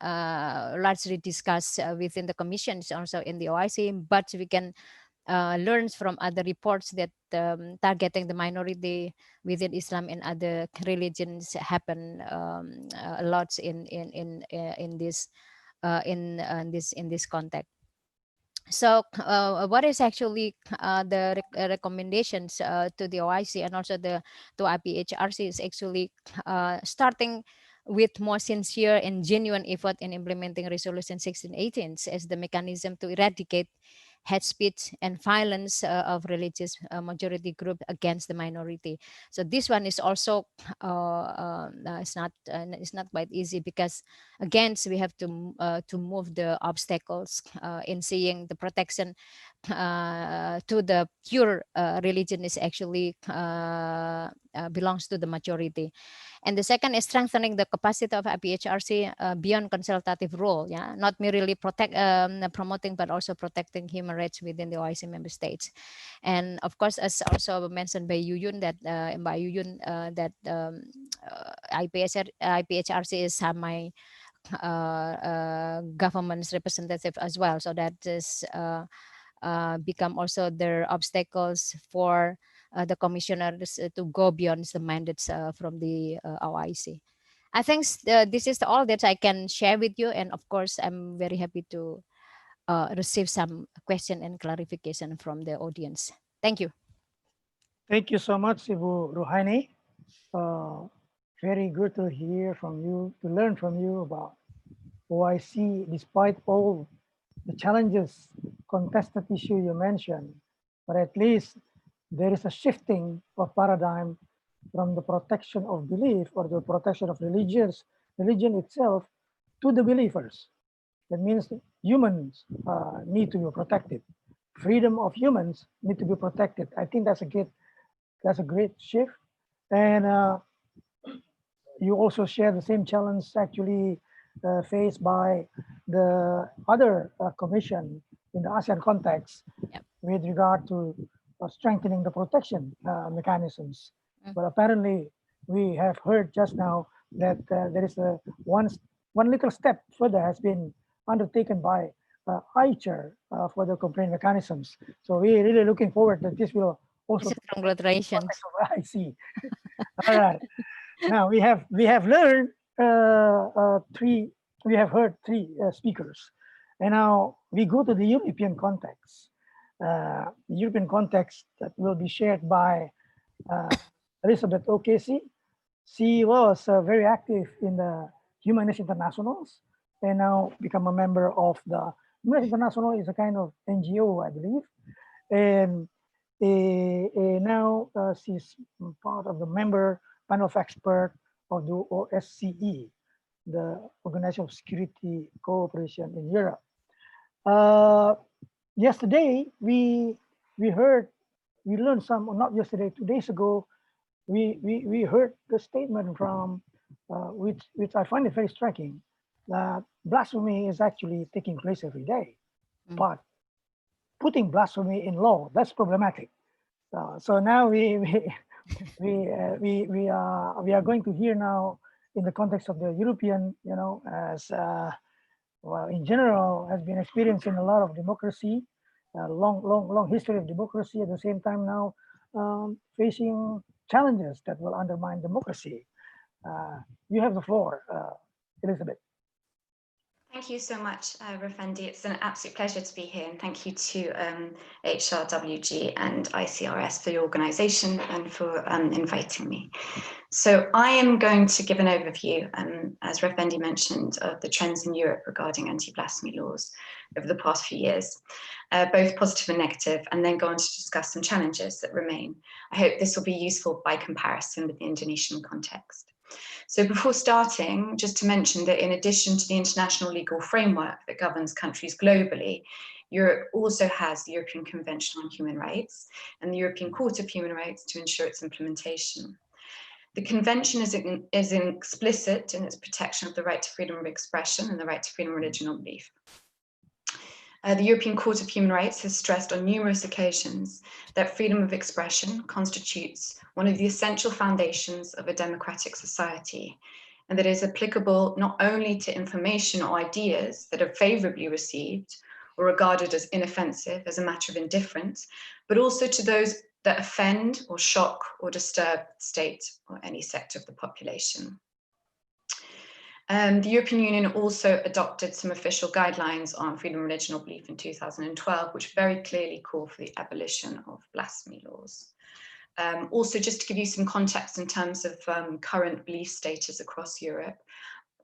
largely discussed within the commissions, also in the OIC, but we can learns from other reports that targeting the minority within Islam and other religions happen a lot in this context. So what is actually the recommendations to the OIC and also to IPHRC is actually starting with more sincere and genuine effort in implementing Resolution 1618 as the mechanism to eradicate hate speech and violence of religious majority group against the minority. So this one is also it's not quite easy, because again, so we have to move the obstacles in seeing the protection to the pure religion is actually belongs to the majority. And the second is strengthening the capacity of IPHRC beyond consultative role, yeah, not merely promoting, but also protecting human rights within the OIC member states. And of course, as also mentioned by Yuyun, that IPHRC is my government's representative as well. So that is become also their obstacles for the commissioners to go beyond the mandates from the OIC. I think this is all that I can share with you. And of course, I'm very happy to receive some question and clarification from the audience. Thank you. Thank you so much, Ibu Ruhaini. Very good to hear from you, to learn from you about OIC, despite all the challenges, contested issue you mentioned, but at least there is a shifting of paradigm from the protection of belief or the protection of religion itself to the believers. That means humans need to be protected. Freedom of humans need to be protected. I think that's a great shift. And you also share the same challenge actually faced by the other commission in the ASEAN context. Yep. With regard to strengthening the protection mechanisms. But apparently we have heard just now that there is one little step further has been undertaken by ICHR for the complaint mechanisms. So we're really looking forward that this will also It's congratulations. I see. All right. Now we have learned we have heard three speakers, and now we go to the European context. The European context that will be shared by Elizabeth O'Casey. She was very active in the Humanist Internationals and now become a member of the Humanist International is a kind of NGO, I believe. And now she's part of the member panel of expert of the OSCE, the Organization of Security Cooperation in Europe. yesterday we learned some, or not yesterday, 2 days ago, we heard the statement from which I find it very striking, that blasphemy is actually taking place every day, but putting blasphemy in law, that's problematic. So now we are going to hear now, in the context of the European, as well, in general, has been experiencing a lot of democracy, long history of democracy. At the same time now, facing challenges that will undermine democracy. You have the floor, Elizabeth. Thank you so much, Rafendi. It's an absolute pleasure to be here, and thank you to HRWG and ICRS for your organisation and for inviting me. So I am going to give an overview, as Rafendi mentioned, of the trends in Europe regarding anti-blasphemy laws over the past few years, both positive and negative, and then go on to discuss some challenges that remain. I hope this will be useful by comparison with the Indonesian context. So before starting, just to mention that in addition to the international legal framework that governs countries globally, Europe also has the European Convention on Human Rights and the European Court of Human Rights to ensure its implementation. The Convention is explicit in its protection of the right to freedom of expression and the right to freedom of religion or belief. The European Court of Human Rights has stressed on numerous occasions that freedom of expression constitutes one of the essential foundations of a democratic society, and that it is applicable not only to information or ideas that are favorably received or regarded as inoffensive as a matter of indifference, but also to those that offend or shock or disturb the state or any sector of the population. The European Union also adopted some official guidelines on freedom of religion or belief in 2012, which very clearly call for the abolition of blasphemy laws. Also, just to give you some context in terms of current belief status across Europe,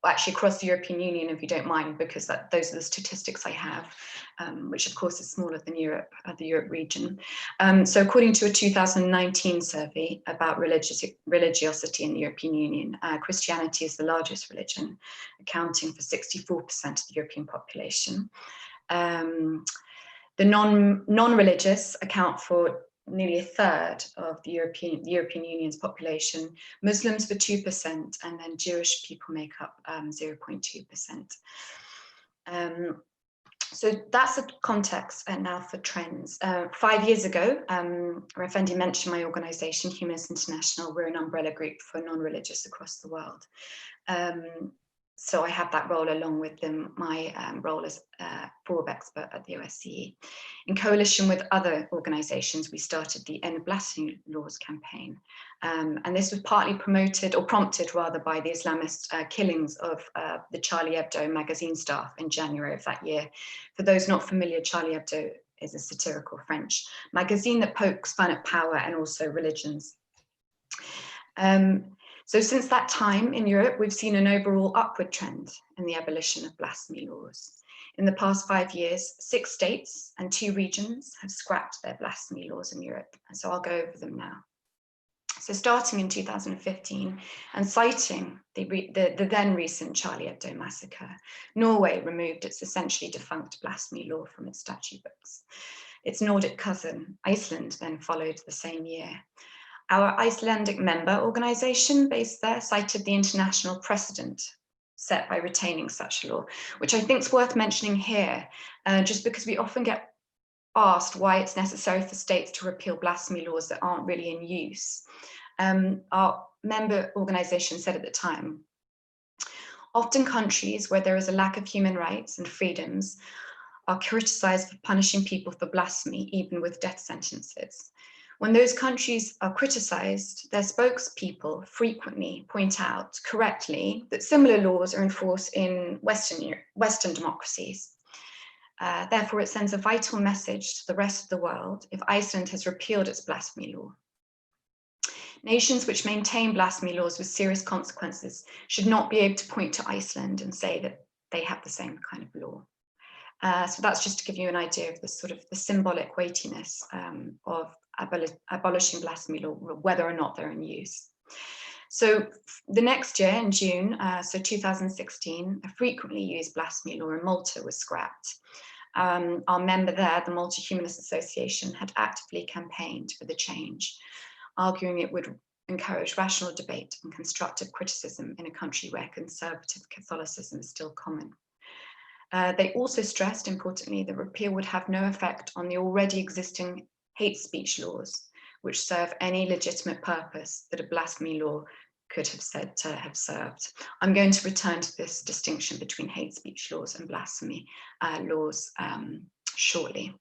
actually across the European Union, if you don't mind, because those are the statistics I have, which of course is smaller than Europe, the Europe region. So according to a 2019 survey about religiosity in the European Union, Christianity is the largest religion, accounting for 64% of the European population. The non-religious account for nearly a third of the European Union's population. Muslims for 2%, and then Jewish people make up 0.2%. So that's the context, and now for trends. 5 years ago, Rafendi mentioned my organisation, Humanist International. We're an umbrella group for non-religious across the world. So I have that role along with my role as fraud expert at the OSCE. In coalition with other organisations, we started the End of Blasphemy Laws campaign. And this was partly prompted rather by the Islamist killings of the Charlie Hebdo magazine staff in January of that year. For those not familiar, Charlie Hebdo is a satirical French magazine that pokes fun at power and also religions. So since that time in Europe, we've seen an overall upward trend in the abolition of blasphemy laws. In the past 5 years, 6 states and 2 regions have scrapped their blasphemy laws in Europe. And so I'll go over them now. So starting in 2015 and citing the then recent Charlie Hebdo massacre, Norway removed its essentially defunct blasphemy law from its statute books. Its Nordic cousin, Iceland, then followed the same year. Our Icelandic member organisation based there cited the international precedent set by retaining such a law, which I think is worth mentioning here, just because we often get asked why it's necessary for states to repeal blasphemy laws that aren't really in use. Our member organisation said at the time, often countries where there is a lack of human rights and freedoms are criticised for punishing people for blasphemy, even with death sentences. When those countries are criticised, their spokespeople frequently point out correctly that similar laws are in force in Western democracies. Therefore, it sends a vital message to the rest of the world if Iceland has repealed its blasphemy law. Nations which maintain blasphemy laws with serious consequences should not be able to point to Iceland and say that they have the same kind of law. So that's just to give you an idea of the sort of the symbolic weightiness of abolishing blasphemy law, whether or not they're in use. So the next year in June, so 2016, a frequently used blasphemy law in Malta was scrapped. our member there, the Malta Humanist Association, had actively campaigned for the change, arguing it would encourage rational debate and constructive criticism in a country where conservative Catholicism is still common. They also stressed, importantly, that repeal would have no effect on the already existing hate speech laws, which serve any legitimate purpose that a blasphemy law could have said to have served. I'm going to return to this distinction between hate speech laws and blasphemy laws shortly.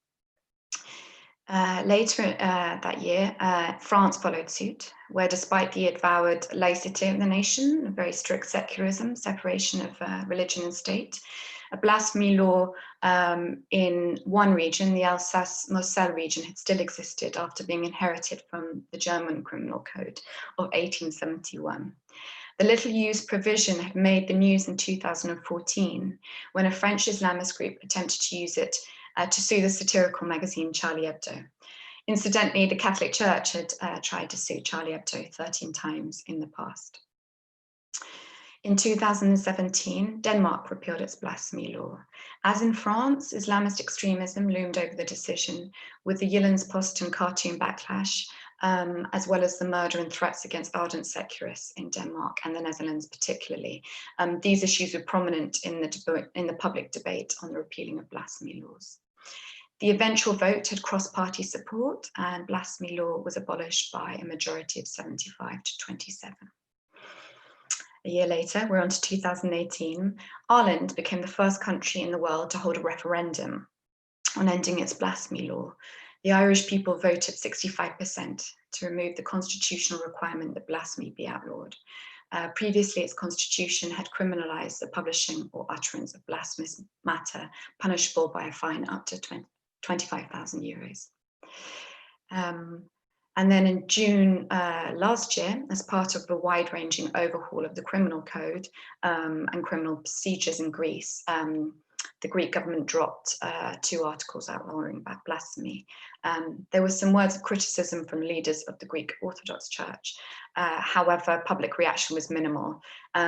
Later that year, France followed suit, where despite the avowed laicity of the nation, very strict secularism, separation of religion and state, a blasphemy law in one region, the Alsace-Moselle region, had still existed after being inherited from the German criminal code of 1871. The little used provision had made the news in 2014 when a French Islamist group attempted to use it to sue the satirical magazine Charlie Hebdo. Incidentally, the Catholic Church had tried to sue Charlie Hebdo 13 times in the past. In 2017, Denmark repealed its blasphemy law. As in France, Islamist extremism loomed over the decision, with the Jyllands-Posten cartoon backlash, as well as the murder and threats against ardent secularists in Denmark and the Netherlands particularly. These issues were prominent in the public debate on the repealing of blasphemy laws. The eventual vote had cross-party support, and blasphemy law was abolished by a majority of 75 to 27. A year later, we're on to 2018, Ireland became the first country in the world to hold a referendum on ending its blasphemy law. The Irish people voted 65% to remove the constitutional requirement that blasphemy be outlawed. Previously, its constitution had criminalised the publishing or utterance of blasphemous matter, punishable by a fine up to 25,000 euros. And then in June last year, as part of a wide-ranging overhaul of the criminal code and criminal procedures in Greece, the Greek government dropped 2 articles outlawing blasphemy. There were some words of criticism from leaders of the Greek Orthodox Church. However, public reaction was minimal.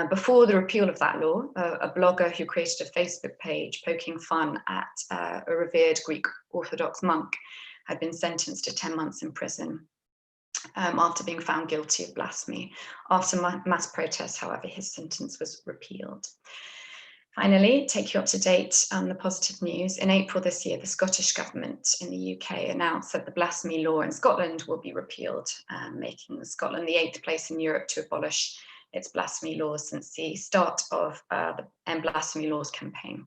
Before the repeal of that law, a blogger who created a Facebook page poking fun at a revered Greek Orthodox monk had been sentenced to 10 months in prison. After being found guilty of blasphemy. After mass protests, however, his sentence was repealed. Finally, take you up to date on the positive news. In April this year, the Scottish government in the UK announced that the blasphemy law in Scotland will be repealed, making Scotland the 8th place in Europe to abolish its blasphemy laws since the start of the End Blasphemy Laws campaign.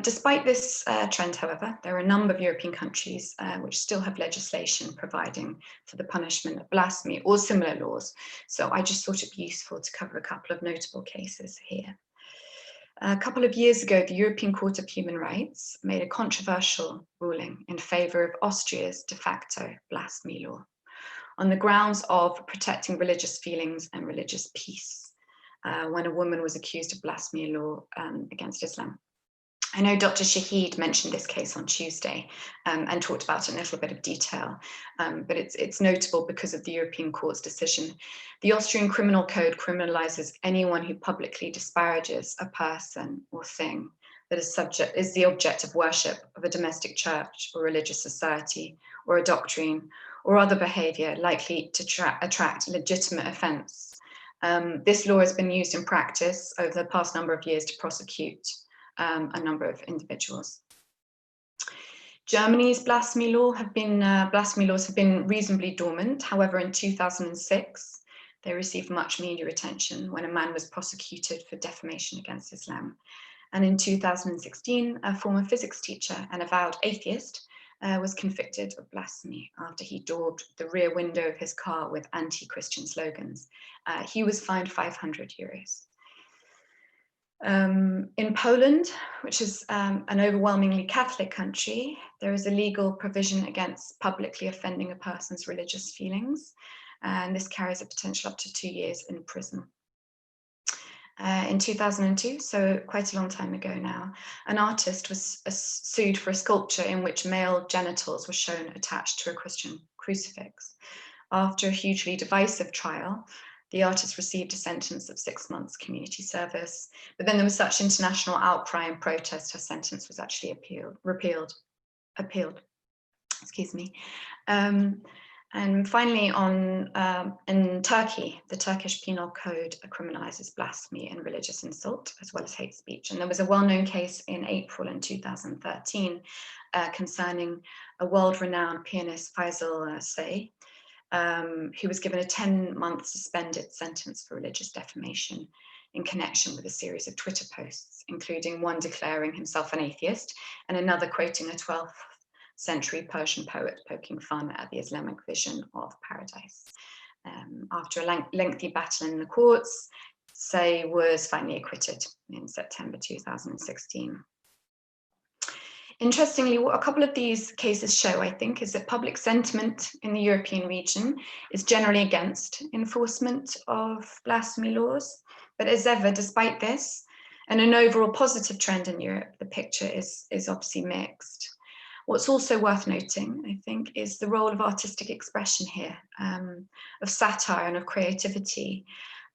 Despite this trend, however, there are a number of European countries which still have legislation providing for the punishment of blasphemy or similar laws. So I just thought it'd be useful to cover a couple of notable cases here. A couple of years ago, the European Court of Human Rights made a controversial ruling in favour of Austria's de facto blasphemy law on the grounds of protecting religious feelings and religious peace when a woman was accused of blasphemy law against Islam. I know Dr. Shahid mentioned this case on Tuesday and talked about it in a little bit of detail, but it's notable because of the European Court's decision. The Austrian Criminal Code criminalises anyone who publicly disparages a person or thing that is the object of worship of a domestic church or religious society or a doctrine or other behaviour likely to attract legitimate offence. This law has been used in practice over the past number of years to prosecute a number of individuals. Germany's blasphemy laws have been reasonably dormant. However, in 2006, they received much media attention when a man was prosecuted for defamation against Islam. And in 2016, a former physics teacher and avowed atheist was convicted of blasphemy after he daubed the rear window of his car with anti-Christian slogans. He was fined 500 euros. In Poland, which is an overwhelmingly Catholic country, there is a legal provision against publicly offending a person's religious feelings, and this carries a potential up to 2 years in prison. In 2002, so quite a long time ago now, an artist was sued for a sculpture in which male genitals were shown attached to a Christian crucifix. After a hugely divisive trial, The artist received a sentence of 6 months community service, but then there was such international outcry and protest, her sentence was actually appealed. Excuse me. And finally, in Turkey, the Turkish Penal Code criminalizes blasphemy and religious insult, as well as hate speech. And there was a well-known case in April in 2013 concerning a world-renowned pianist, Faisal Say, who was given a 10-month suspended sentence for religious defamation in connection with a series of Twitter posts, including one declaring himself an atheist and another quoting a 12th century Persian poet poking fun at the Islamic vision of paradise. After a lengthy battle in the courts, Say was finally acquitted in September 2016. Interestingly, what a couple of these cases show, I think, is that public sentiment in the European region is generally against enforcement of blasphemy laws. But as ever, despite this, and an overall positive trend in Europe, the picture is obviously mixed. What's also worth noting, I think, is the role of artistic expression here, of satire and of creativity,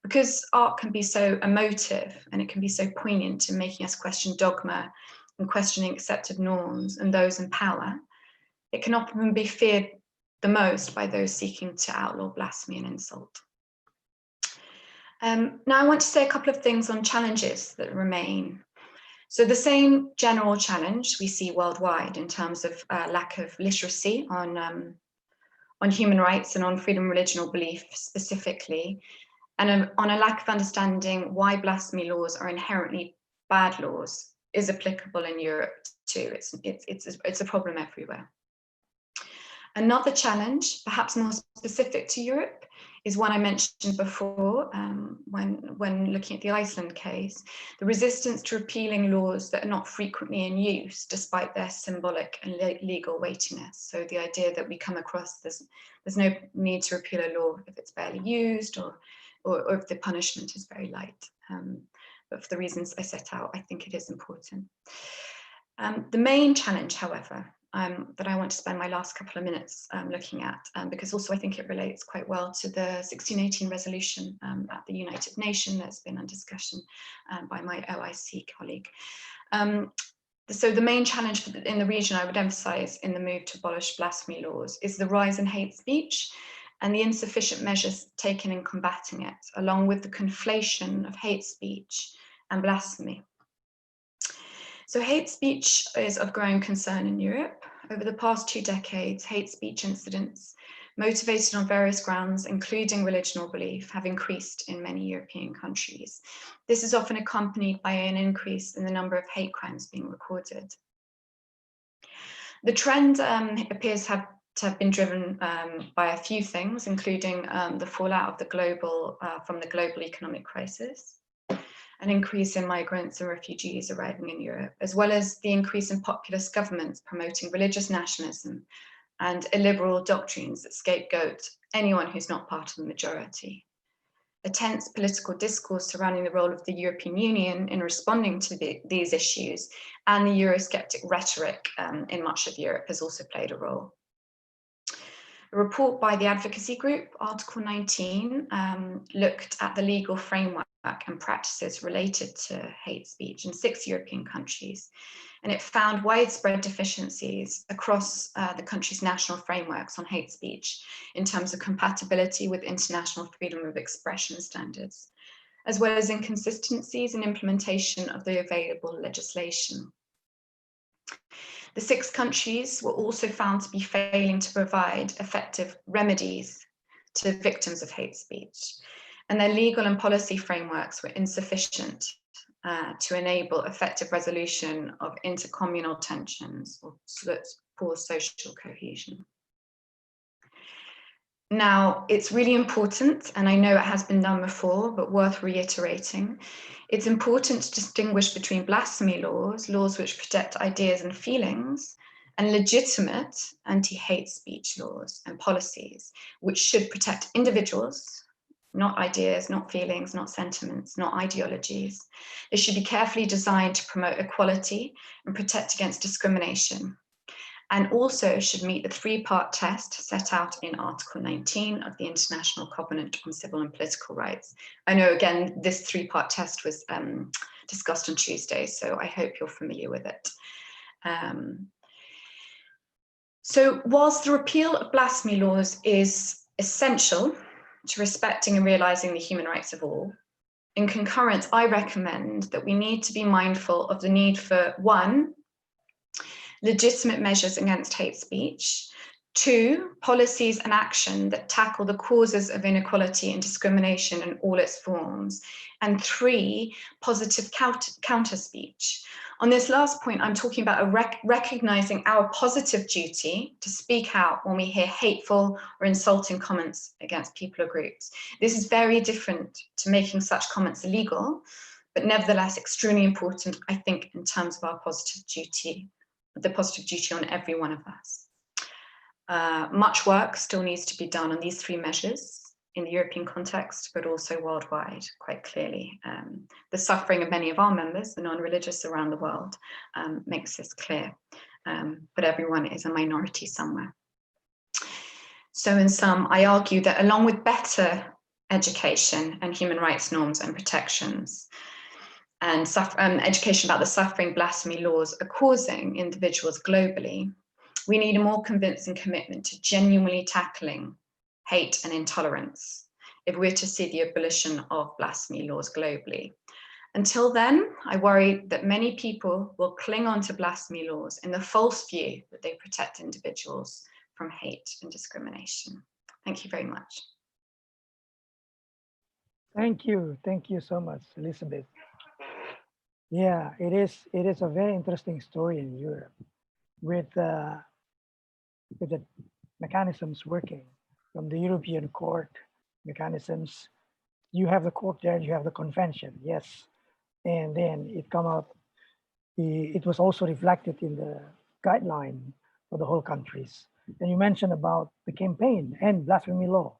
because art can be so emotive and it can be so poignant in making us question dogma and questioning accepted norms and those in power. It can often be feared the most by those seeking to outlaw blasphemy and insult. Now I want to say a couple of things on challenges that remain. So the same general challenge we see worldwide in terms of lack of literacy on human rights and on freedom of religion or belief specifically, and on a lack of understanding why blasphemy laws are inherently bad laws is applicable in Europe too. It's a problem everywhere. Another challenge, perhaps more specific to Europe, is one I mentioned before when looking at the Iceland case, the resistance to repealing laws that are not frequently in use despite their symbolic and legal weightiness. So the idea that we come across there's no need to repeal a law if it's barely used or if the punishment is very light. But for the reasons I set out, I think it is important. The main challenge, however, that I want to spend my last couple of minutes looking at, because also I think it relates quite well to the 1618 resolution at the United Nations that's been on discussion by my OIC colleague. So the main challenge in the region I would emphasize in the move to abolish blasphemy laws is the rise in hate speech and the insufficient measures taken in combating it, along with the conflation of hate speech and blasphemy. So hate speech is of growing concern in Europe. Over the past 2 decades, hate speech incidents motivated on various grounds, including religion or belief, have increased in many European countries. This is often accompanied by an increase in the number of hate crimes being recorded. The trend appears to have been driven by a few things, including the fallout of from the global economic crisis, an increase in migrants and refugees arriving in Europe, as well as the increase in populist governments promoting religious nationalism and illiberal doctrines that scapegoat anyone who's not part of the majority. A tense political discourse surrounding the role of the European Union in responding to these issues and the Eurosceptic rhetoric in much of Europe has also played a role. A report by the advocacy group, Article 19, looked at the legal framework and practices related to hate speech in 6 European countries. And it found widespread deficiencies across the country's national frameworks on hate speech in terms of compatibility with international freedom of expression standards, as well as inconsistencies in implementation of the available legislation. The 6 countries were also found to be failing to provide effective remedies to victims of hate speech, and their legal and policy frameworks were insufficient to enable effective resolution of intercommunal tensions or poor social cohesion. Now, it's really important, and I know it has been done before, but worth reiterating, it's important to distinguish between blasphemy laws, laws which protect ideas and feelings, and legitimate anti-hate speech laws and policies, which should protect individuals, not ideas, not feelings, not sentiments, not ideologies. They should be carefully designed to promote equality and protect against discrimination. and also should meet the three-part test set out in Article 19 of the International Covenant on Civil and Political Rights. I know, again, this three-part test was discussed on Tuesday, so I hope you're familiar with it. So whilst the repeal of blasphemy laws is essential to respecting and realising the human rights of all, in concurrence, I recommend that we need to be mindful of the need for, one, legitimate measures against hate speech, two, policies and action that tackle the causes of inequality and discrimination in all its forms, and three, positive counter speech. On this last point, I'm talking about recognizing our positive duty to speak out when we hear hateful or insulting comments against people or groups. This is very different to making such comments illegal, but nevertheless extremely important, I think, in terms of our positive duty, the positive duty on every one of us. Much work still needs to be done on these three measures in the European context, but also worldwide, quite clearly. The suffering of many of our members, the non-religious around the world, makes this clear, but everyone is a minority somewhere. So in sum, I argue that along with better education and human rights norms and protections, and education about the suffering blasphemy laws are causing individuals globally, we need a more convincing commitment to genuinely tackling hate and intolerance if we're to see the abolition of blasphemy laws globally. Until then, I worry that many people will cling on to blasphemy laws in the false view that they protect individuals from hate and discrimination. Thank you very much. Thank you so much, Elizabeth. Yeah, it is a very interesting story in Europe with the mechanisms working from the European Court mechanisms. You have the court there, you have the convention, yes, and then it come up. It was also reflected in the guideline for the whole countries. And you mentioned about the campaign and blasphemy law.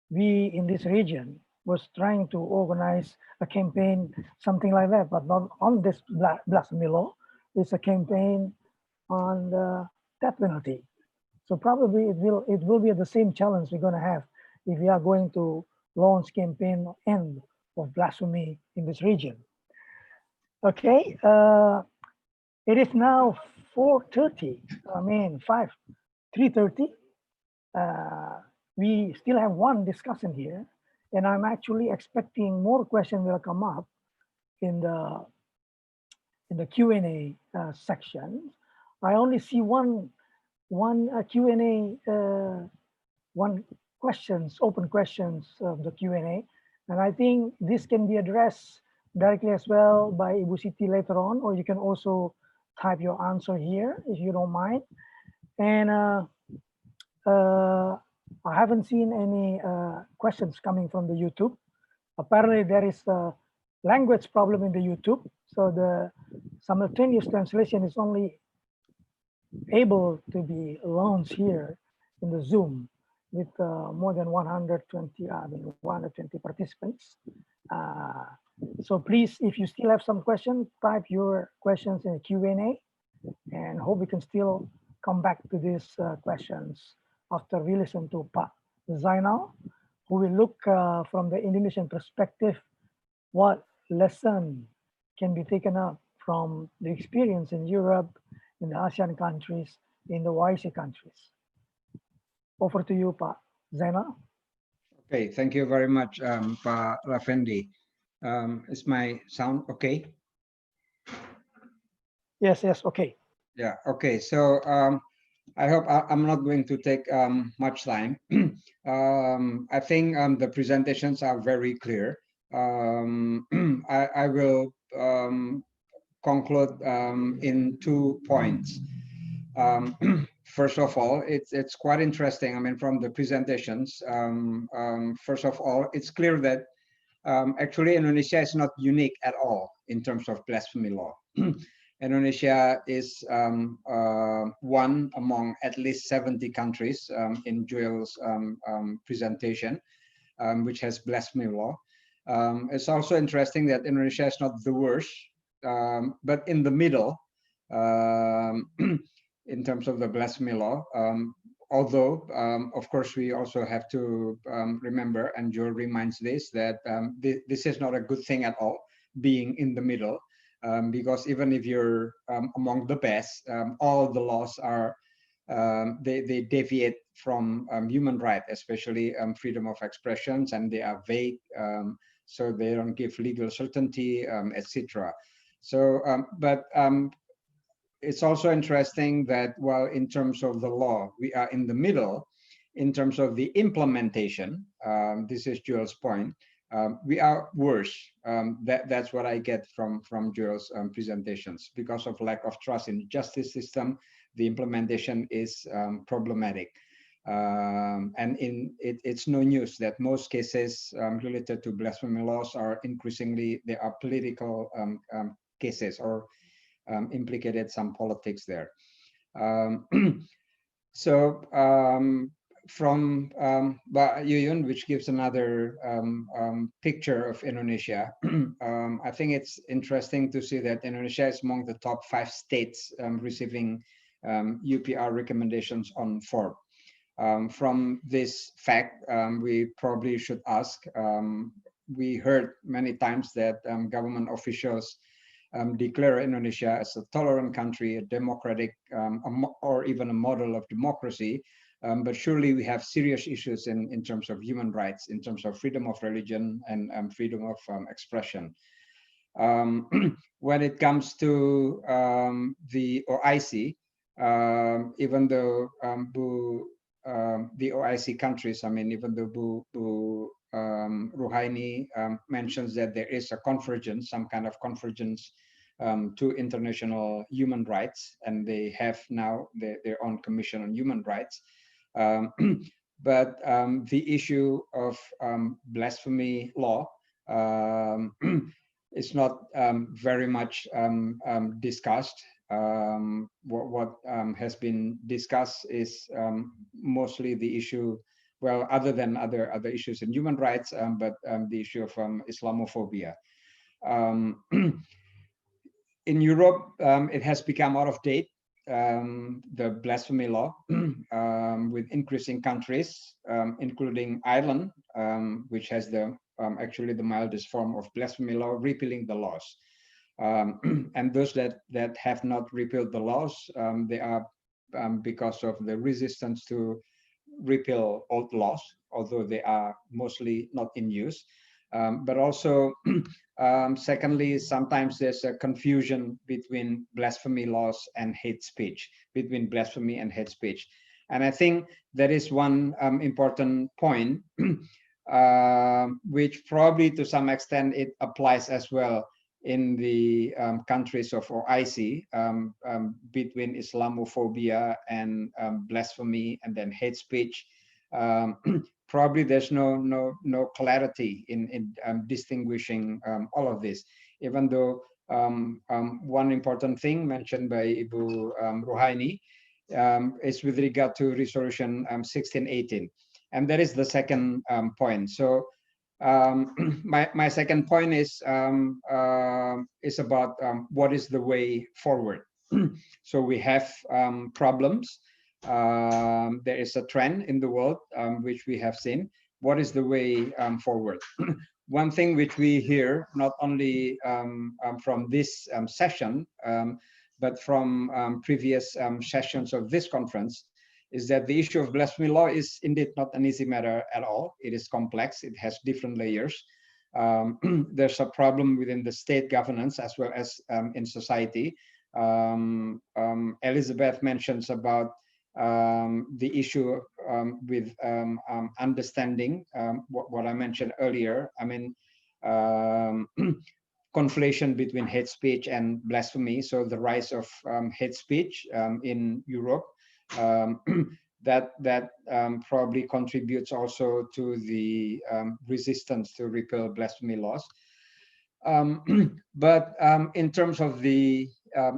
We in this region was trying to organize a campaign, something like that, but not on this blasphemy law. It's a campaign on the death penalty. So probably it will be the same challenge we're going to have if we are going to launch campaign end of blasphemy in this region. Okay, it is now 4:30. I mean 3:30. We still have one discussion here, and I'm actually expecting more questions will come up in the Q&A section. I only see one Q&A, one open questions of the Q&A, and I think this can be addressed directly as well by Ibu Siti later on, or you can also type your answer here if you don't mind. And I haven't seen any questions coming from the YouTube. Apparently there is a language problem in the YouTube, so the simultaneous translation is only able to be launched here in the Zoom with more than 120 participants. So please, if you still have some questions, type your questions in the Q&A, and hope we can still come back to these questions after we listen to Pak Zainal, who will look from the Indonesian perspective what lesson can be taken up from the experience in Europe, in the ASEAN countries, in the YC countries. Over to you, Pak Zainal. Okay, thank you very much, Pak Raffendi. Is my sound okay? Yes, okay. Yeah, okay. So I hope I'm not going to take much time. I think the presentations are very clear. I will conclude in 2 points. First of all, it's quite interesting. I mean, from the presentations, first of all, it's clear that actually Indonesia is not unique at all in terms of blasphemy law. Indonesia is one among at least 70 countries in Joel's presentation, which has blasphemy law. It's also interesting that Indonesia is not the worst, but in the middle. in terms of the blasphemy law. Although, of course, we also have to remember, and Joel reminds this, that this is not a good thing at all, being in the middle, because even if you're among the best, all the laws are, they deviate from human rights, especially freedom of expressions, and they are vague, so they don't give legal certainty, etc. So, but it's also interesting that while in terms of the law, we are in the middle, in terms of the implementation, this is Joel's point, we are worse. That's what I get from Joel's presentations. Because of lack of trust in the justice system, the implementation is problematic. And it's no news that most cases related to blasphemy laws are increasingly, they are political cases, or implicated some politics there. So from Yuyun, which gives another picture of Indonesia, I think it's interesting to see that Indonesia is among the top 5 states receiving UPR recommendations on FORB. From this fact, we probably should ask, we heard many times that government officials declare Indonesia as a tolerant country, a democratic, or even a model of democracy. But surely we have serious issues in terms of human rights, in terms of freedom of religion and freedom of expression. When it comes to the OIC, even though the OIC countries, I mean, even though Bu Ruhaini mentions that there is a convergence, some kind of convergence to international human rights, and they have now their own commission on human rights. But the issue of blasphemy law is not very much discussed. What has been discussed is mostly the issue, well, other than other issues in human rights, but the issue of Islamophobia. In Europe, it has become out of date, the blasphemy law, with increasing countries, including Ireland, which has actually the mildest form of blasphemy law, repealing the laws. And those that have not repealed the laws, they are because of the resistance to repeal old laws, although they are mostly not in use. But also, secondly, sometimes there's a confusion between blasphemy laws and hate speech, between blasphemy and hate speech. And I think that is one important point, which probably to some extent it applies as well in the countries of OIC, between Islamophobia and blasphemy and then hate speech. Probably there's no clarity in distinguishing all of this, even though one important thing mentioned by Ibu Ruhaini is with regard to resolution 1618, and that is the second point. So my second point is about what is the way forward. So we have problems. There is a trend in the world, which we have seen. What is the way forward? One thing which we hear, not only from this session, but from previous sessions of this conference, is that the issue of blasphemy law is indeed not an easy matter at all. It is complex. It has different layers. There's a problem within the state governance as well as in society. Elizabeth mentions about the issue with understanding what I mentioned earlier. I mean, conflation between hate speech and blasphemy. So the rise of hate speech in Europe, that probably contributes also to the resistance to repeal blasphemy laws. But in terms of the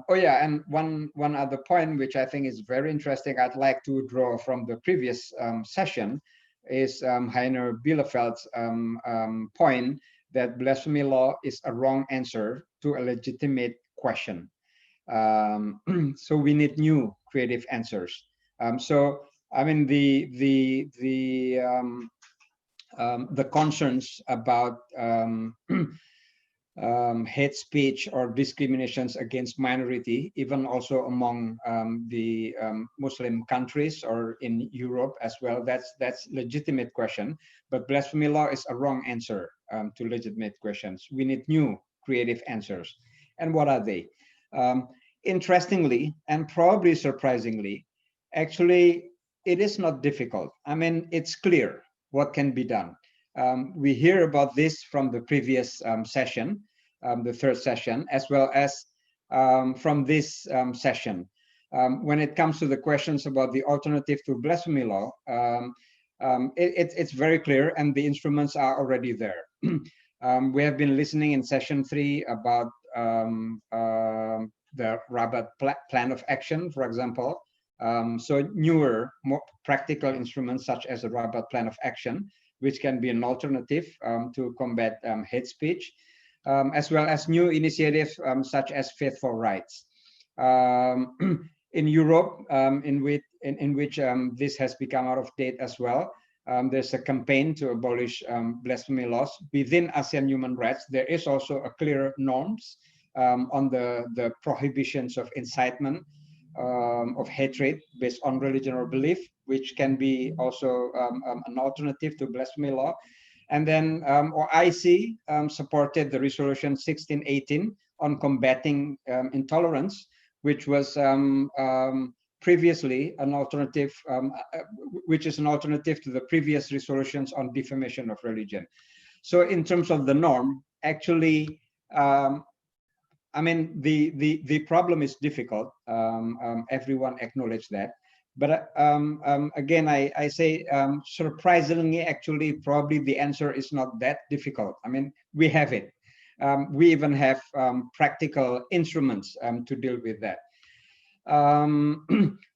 oh yeah, and one other point which I think is very interesting, I'd like to draw from the previous session, is Heiner Bielefeld's point that blasphemy law is a wrong answer to a legitimate question. So we need new creative answers. So I mean the concerns about hate speech or discriminations against minority, even also among the Muslim countries or in Europe as well. That's legitimate question. But blasphemy law is a wrong answer to legitimate questions. We need new creative answers. And what are they? Interestingly, and probably surprisingly, actually, it is not difficult. I mean, it's clear what can be done. We hear about this from the previous session, the third session, as well as from this session. When it comes to the questions about the alternative to blasphemy law, it's very clear, and the instruments are already there. We have been listening in session 3 about the Rabat plan of action, for example. So newer, more practical instruments such as the Rabat plan of action, which can be an alternative to combat hate speech, as well as new initiatives such as Faith for Rights. In Europe, in which this has become out of date as well, there's a campaign to abolish blasphemy laws. Within ASEAN human rights, there is also a clear norms on the prohibitions of incitement of hatred based on religion or belief, which can be also an alternative to blasphemy law. And then OIC supported the resolution 1618 on combating intolerance, which was previously an alternative, which is an alternative to the previous resolutions on defamation of religion. So in terms of the norm, actually, I mean, the problem is difficult. Everyone acknowledged that. But again, I say surprisingly, actually, probably the answer is not that difficult. I mean, we have it. We even have practical instruments to deal with that.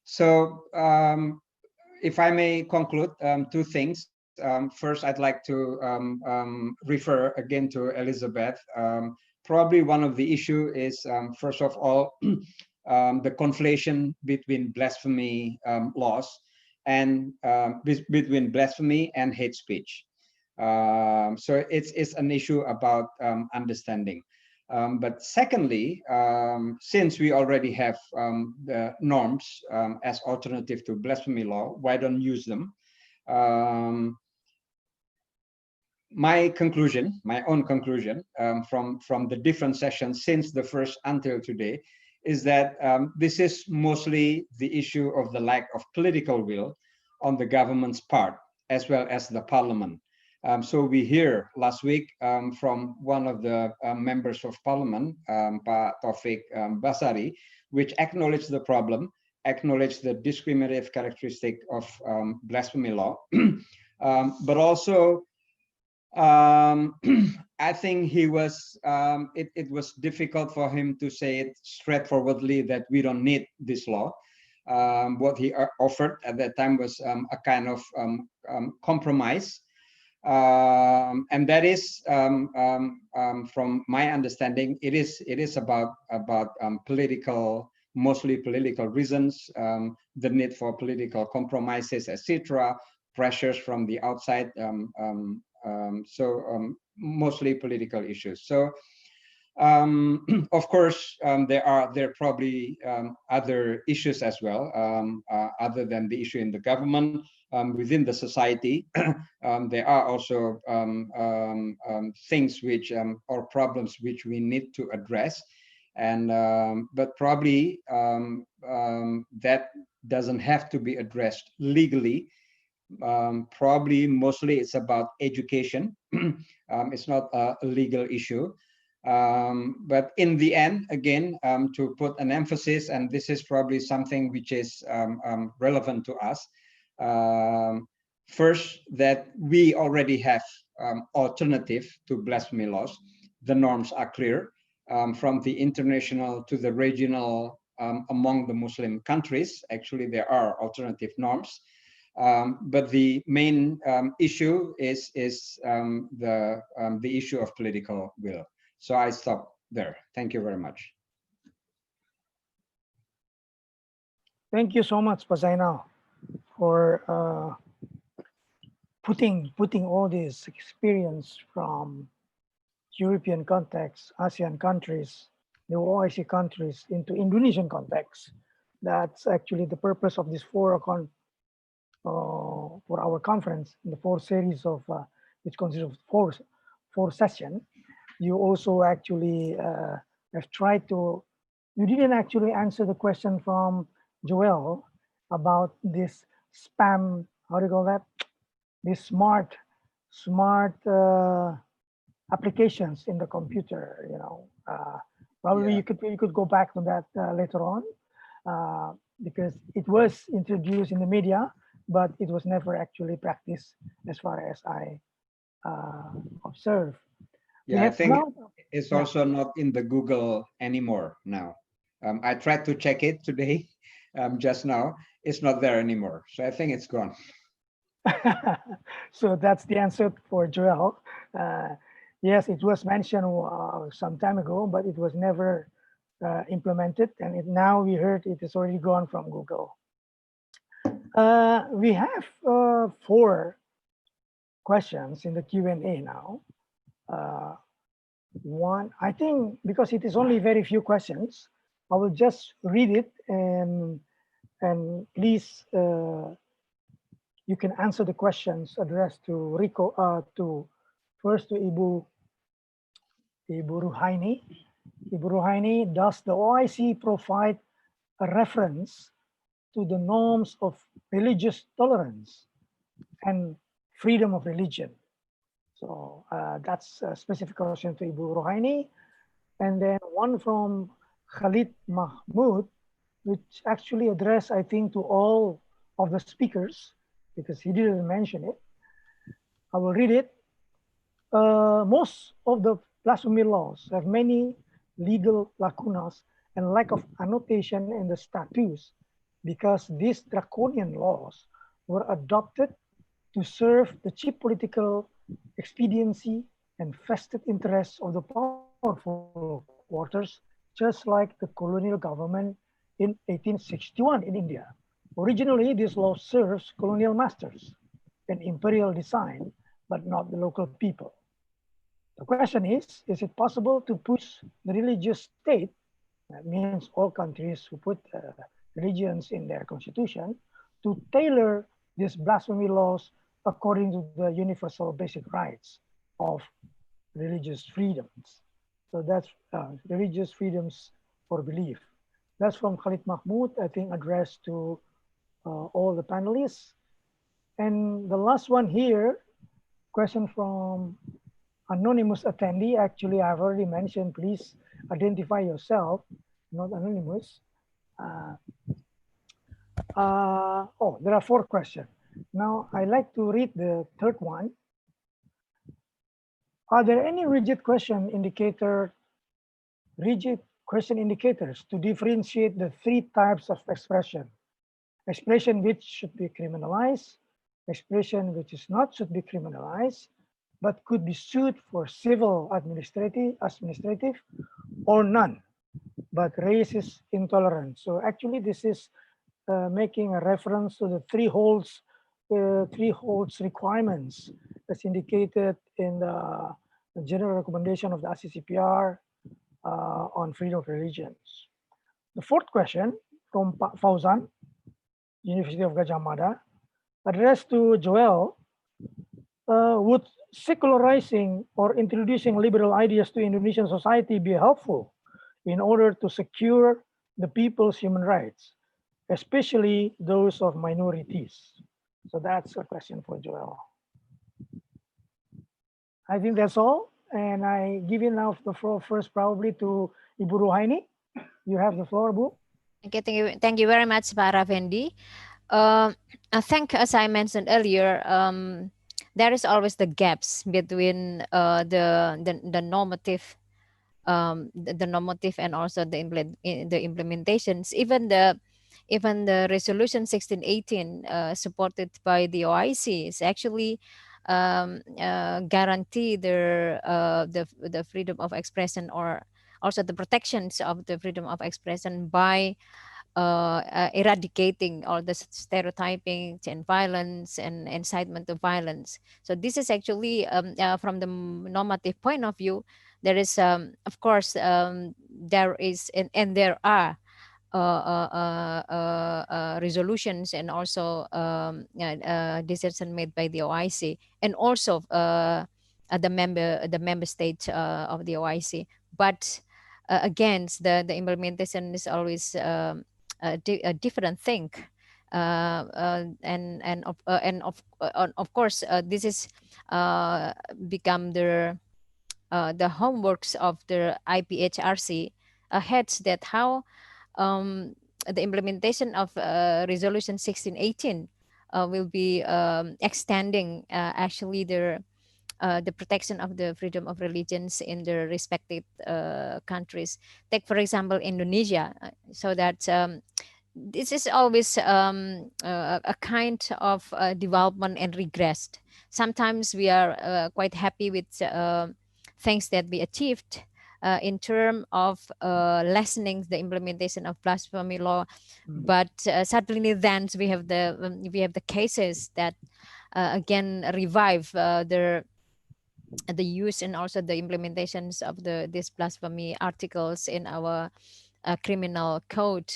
So if I may conclude, two things. First, I'd like to refer again to Elizabeth. Probably one of the issue is, first of all, the conflation between blasphemy laws and between blasphemy and hate speech. So it's an issue about understanding. But secondly, since we already have the norms as alternative to blasphemy law, why don't use them? My conclusion, my own conclusion from the different sessions since the first until today, is that this is mostly the issue of the lack of political will on the government's part, as well as the parliament. So we hear last week from one of the members of parliament, Pak Taufik Basari, which acknowledged the problem, acknowledged the discriminative characteristic of blasphemy law, but also I think he was, it was difficult for him to say it straightforwardly that we don't need this law. What he offered at that time was a kind of compromise. And that is, from my understanding, it is about political, mostly political reasons, the need for political compromises, etc., pressures from the outside. Mostly political issues. So of course there are probably other issues as well, other than the issue in the government, within the society. There are also things which or problems which we need to address, and but probably that doesn't have to be addressed legally. Probably mostly it's about education. It's not a legal issue. But in the end, again, to put an emphasis, and this is probably something which is relevant to us, first, that we already have alternative to blasphemy laws. The norms are clear, from the international to the regional. Among the Muslim countries, actually there are alternative norms. But the main issue is the issue of political will. So I stop there. Thank you very much. Thank you so much, Pazainal, for putting all this experience from European context, ASEAN countries, the OIC countries into Indonesian context. That's actually the purpose of this for our conference in the four series of which consists of four sessions. You also actually have tried to. You didn't actually answer the question from Joel about this spam. How do you call that? This smart applications in the computer. Probably Yeah. you could go back to that later on because it was introduced in the media, but it was never actually practiced as far as I observe. Yeah, I think Now, it's yeah. also not in the Google anymore now. I tried to check it today, just now. It's not there anymore. So I think it's gone. So that's the answer for Joel. Yes, it was mentioned some time ago, but it was never implemented. And now we heard it is already gone from Google. We have four questions in the Q&A now. One, I think because it is only very few questions, I will just read it and please you can answer the questions addressed to Rico first to Ibu Ruhaini. Ibu Ruhaini, does the OIC provide a reference to the norms of religious tolerance and freedom of religion? So that's a specific question to Ibu Ruhaini. And then one from Khalid Mahmoud, which actually addressed, I think, to all of the speakers, because he didn't mention it. I will read it. Most of the blasphemy laws have many legal lacunas and lack of annotation in the statutes because these draconian laws were adopted to serve the cheap political expediency and vested interests of the powerful quarters, just like the colonial government in 1861 in India. Originally, this law serves colonial masters and imperial design, but not the local people. The question is it possible to push the religious state, that means all countries who put religions in their constitution, to tailor these blasphemy laws according to the universal basic rights of religious freedoms? So that's religious freedoms for belief. That's from Khalid Mahmoud, I think addressed to all the panelists. And the last one here, question from anonymous attendee. Actually, I've already mentioned, please identify yourself, not anonymous. Oh, there are four questions. Now, I like to read the third one. Are there any rigid question indicators to differentiate the three types of expression? Expression which should be criminalized, expression which is not should be criminalized, but could be sued for civil administrative, or none, but racist intolerance. So actually this is making a reference to the three holds requirements as indicated in the general recommendation of the ACCPR on freedom of religions. The fourth question from Fauzan, University of Gajah Mada, addressed to Joel. Would secularizing or introducing liberal ideas to Indonesian society be helpful in order to secure the people's human rights, especially those of minorities? So that's a question for Joel. I think that's all. And I give you now the floor first probably to Ibu Ruhaini. You have the floor, Bu. Okay, thank you very much, Pak Ravendi. I think, as I mentioned earlier, there is always the gaps between the normative, the normative, and also the implementations. Even the resolution 1618 supported by the OIC is actually guarantee the freedom of expression, or also the protections of the freedom of expression by eradicating all the stereotyping and violence and incitement to violence. So this is actually from the normative point of view, there is of course there is and there are resolutions and also decisions made by the OIC and also the member state of the OIC. But again, the implementation is always a different thing. Of course, this is become the homeworks of the IPHRC heads that how the implementation of resolution 1618 will be extending actually the protection of the freedom of religions in the respective countries. Take for example Indonesia, so that this is always a kind of development and regress. Sometimes we are quite happy with things that we achieved in terms of lessening the implementation of blasphemy law, but suddenly then we have the cases that again revive the use and also the implementations of these blasphemy articles in our criminal code.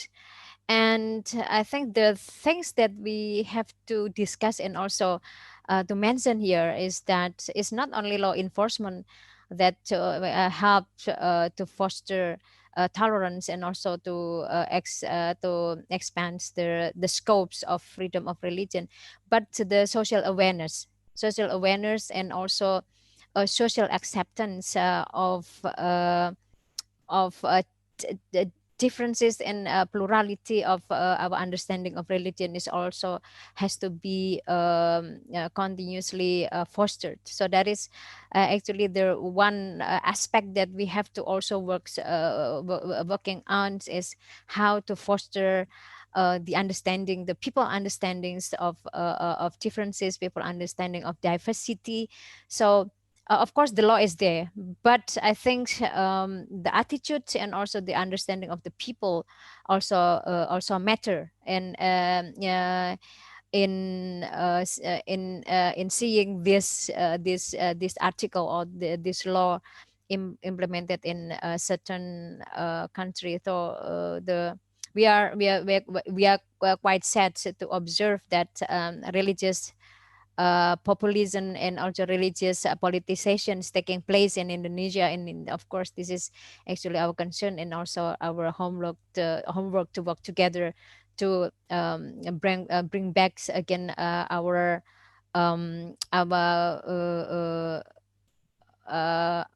And I think the things that we have to discuss and also to mention here is that it's not only law enforcement that help to foster tolerance and also to expand the scopes of freedom of religion, but the social awareness and also social acceptance of the differences and plurality of our understanding of religion is also has to be continuously fostered. So that is actually the one aspect that we have to also working on is how to foster the understanding, the people understandings of differences, people understanding of diversity. So of course the law is there, but I think the attitude and also the understanding of the people also matter. And in seeing this article or this law implemented in a certain country, so the we are quite sad to observe that religious populism and also religious politicization taking place in Indonesia. And of course, this is actually our concern and also our homework to work together to bring back again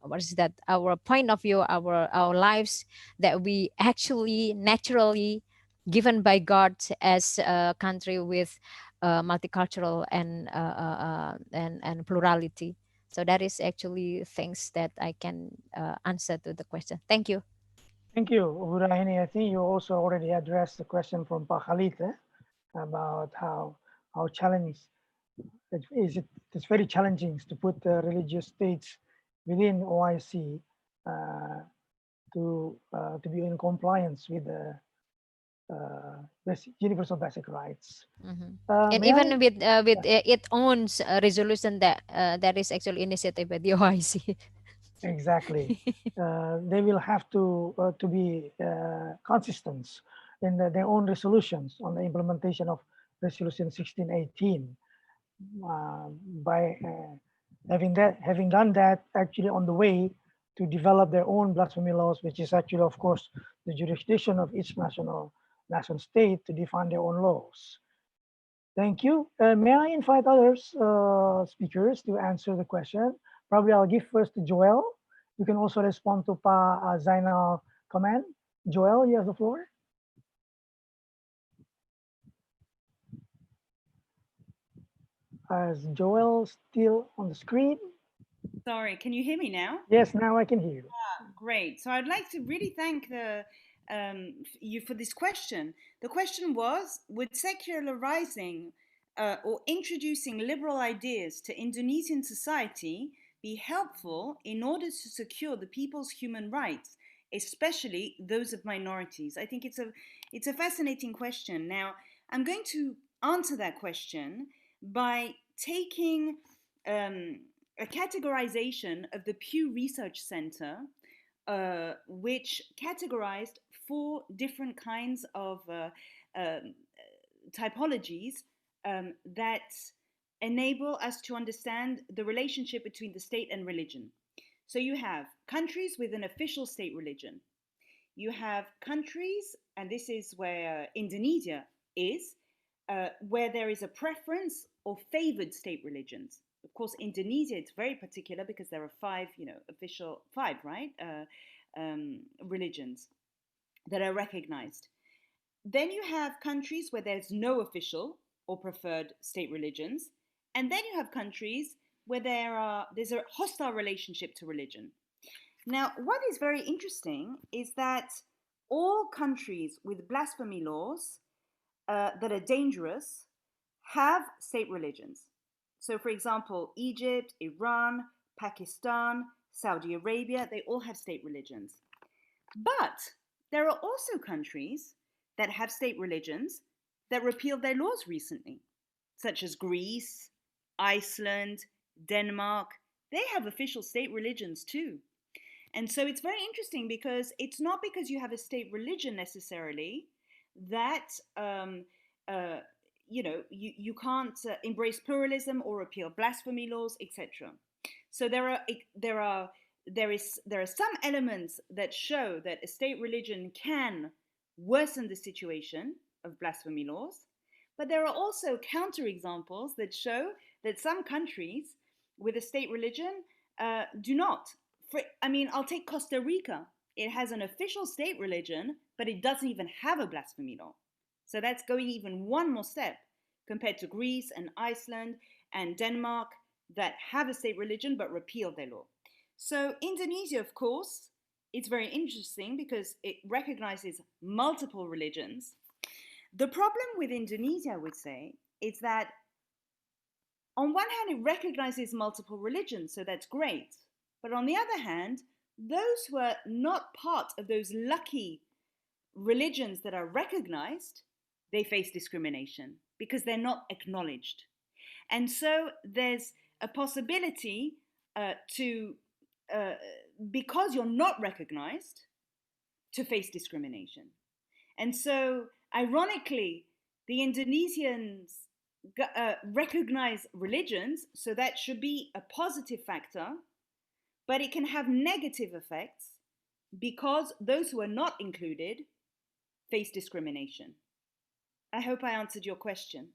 what is that, our point of view, our lives that we actually naturally given by God as a country with multicultural and plurality. So that is actually things that I can answer to the question. Thank you. Thank you, Burahini. I think you also already addressed the question from Pak Khalid about how challenging it is. It's very challenging to put religious states within OIC to be in compliance with the universal basic rights. And even with it owns a resolution that that is actually initiated by the OIC. Exactly. They will have to be consistent in their own resolutions on the implementation of Resolution 1618. By having done that, actually on the way to develop their own blasphemy laws, which is actually, of course, the jurisdiction of each nation state to define their own laws. Thank you. May I invite others speakers to answer the question? Probably I'll give first to Joel. You can also respond to Pa Zainal comment. Joel, you have the floor. Is Joel still on the screen? Sorry, can you hear me now? Yes, now I can hear you. Great. So I'd like to really thank you for this question. The question was, would secularizing or introducing liberal ideas to Indonesian society be helpful in order to secure the people's human rights, especially those of minorities? I think It's a fascinating question. Now, I'm going to answer that question by taking a categorization of the Pew Research Center, which categorized 4 different kinds of typologies that enable us to understand the relationship between the state and religion. So you have countries with an official state religion. You have countries, and this is where Indonesia is, where there is a preference or favored state religions. Of course, Indonesia, it's very particular because there are 5, official 5, right, religions that are recognized. Then you have countries where there's no official or preferred state religions, and then you have countries where there's a hostile relationship to religion. Now, what is very interesting is that all countries with blasphemy laws that are dangerous have state religions. So, for example, Egypt, Iran, Pakistan, Saudi Arabia, they all have state religions. But there are also countries that have state religions that repealed their laws recently, such as Greece, Iceland, Denmark. They have official state religions too. And so it's very interesting because it's not because you have a state religion necessarily that you can't embrace pluralism or repeal blasphemy laws, etc. So there are some elements that show that a state religion can worsen the situation of blasphemy laws, but there are also counterexamples that show that some countries with a state religion do not. I'll take Costa Rica. It has an official state religion, but it doesn't even have a blasphemy law. So that's going even one more step compared to Greece and Iceland and Denmark that have a state religion but repealed their law. So Indonesia, of course, it's very interesting because it recognizes multiple religions. The problem with Indonesia, I would say, is that on one hand, it recognizes multiple religions, so that's great. But on the other hand, those who are not part of those lucky religions that are recognized, they face discrimination because they're not acknowledged. And so there's a possibility because you're not recognized, to face discrimination. And so, ironically, the Indonesians recognize religions, so that should be a positive factor, but it can have negative effects because those who are not included face discrimination. I hope I answered your question.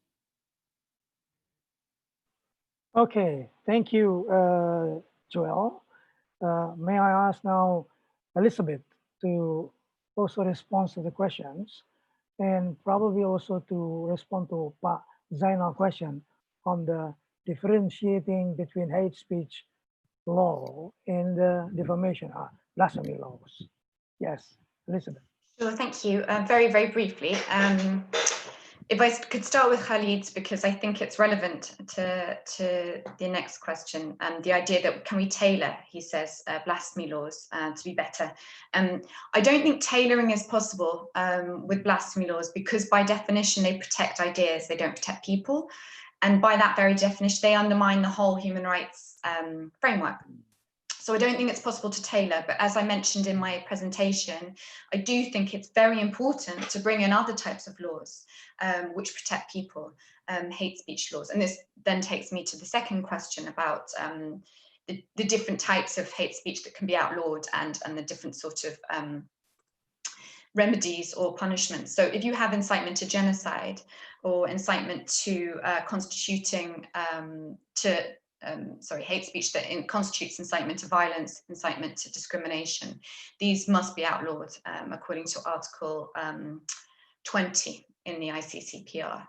Okay, thank you, Joel. May I ask now Elizabeth to also respond to the questions and probably also to respond to Pa Zainal's question on the differentiating between hate speech law and the defamation, blasphemy laws. Yes, Elizabeth. Sure, thank you. Very, very briefly. If I could start with Khalid's, because I think it's relevant to the next question, the idea that can we tailor, he says, blasphemy laws to be better. I don't think tailoring is possible with blasphemy laws because by definition, they protect ideas, they don't protect people. And by that very definition, they undermine the whole human rights framework. So I don't think it's possible to tailor, but as I mentioned in my presentation, I do think it's very important to bring in other types of laws which protect people, hate speech laws. And this then takes me to the second question about the different types of hate speech that can be outlawed and the different sort of remedies or punishments. So if you have incitement to genocide or incitement to hate speech that constitutes incitement to violence, incitement to discrimination, these must be outlawed according to Article 20 in the ICCPR.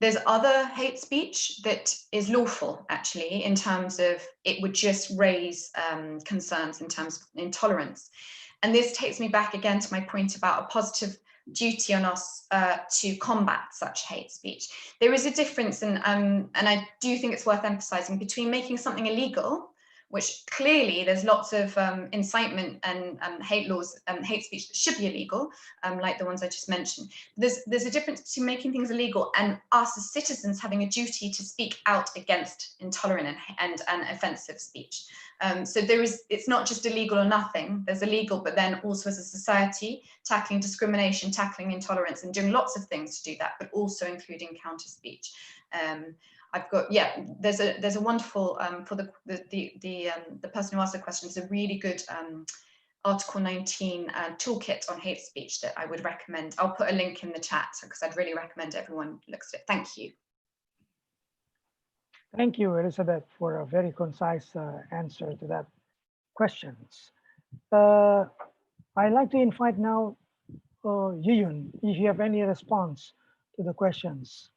There's other hate speech that is lawful, actually, in terms of it would just raise concerns in terms of intolerance. And this takes me back again to my point about a positive duty on us to combat such hate speech. There is a difference, and I do think it's worth emphasizing, between making something illegal, which clearly there's lots of incitement and hate laws, hate speech that should be illegal, like the ones I just mentioned. There's a difference between making things illegal and us as citizens having a duty to speak out against intolerant and offensive speech. So it's not just illegal or nothing, there's illegal, but then also as a society, tackling discrimination, tackling intolerance, and doing lots of things to do that, but also including counter speech. I've got, yeah, there's a wonderful, for the person who asked the question, it's a really good Article 19 toolkit on hate speech that I would recommend. I'll put a link in the chat because I'd really recommend everyone looks at it. Thank you. Thank you, Elizabeth, for a very concise answer to that questions. I'd like to invite now Yuyun, if you have any response to the questions.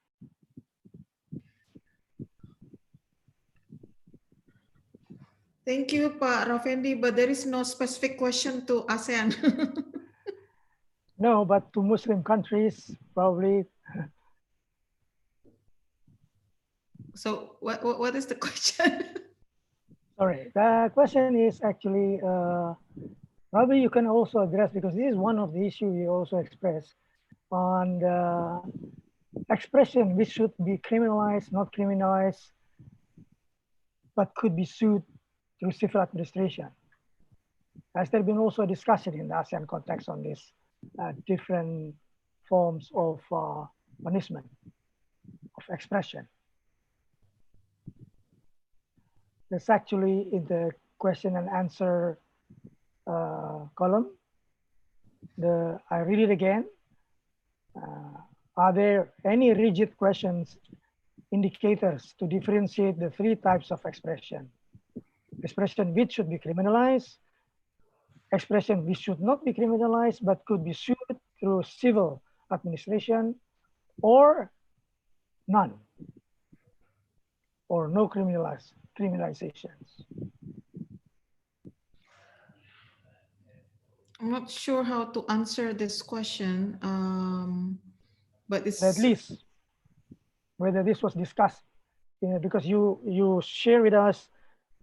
Thank you, Pak Rafendi, but there is no specific question to ASEAN. No, but to Muslim countries, probably. So what is the question? Sorry, the question is actually, probably you can also address, because this is one of the issues you also expressed on the expression which should be criminalized, not criminalized, but could be sued through civil administration. Has there been also a discussion in the ASEAN context on this different forms of punishment, of expression? That's actually in the question and answer column. I read it again. Are there any rigid questions, indicators to differentiate the three types of expression? Expression which should be criminalized, expression which should not be criminalized but could be sued through civil administration, or none, or no criminalizations. I'm not sure how to answer this question, but it's at least whether this was discussed, because you share with us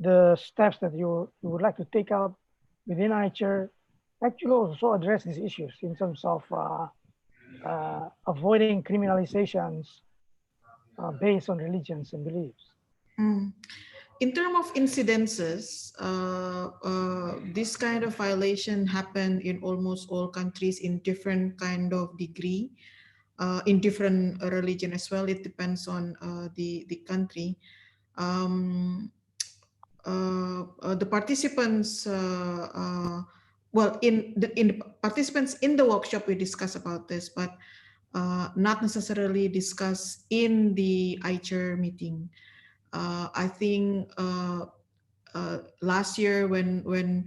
the steps that you would like to take out within ICHR, actually also address these issues in terms of avoiding criminalizations based on religions and beliefs. In terms of incidences, this kind of violation happen in almost all countries in different kind of degree, in different religion as well. It depends on the country. The participants, well, in the participants in the workshop, we discuss about this, but not necessarily discuss in the ICHR meeting. I think last year when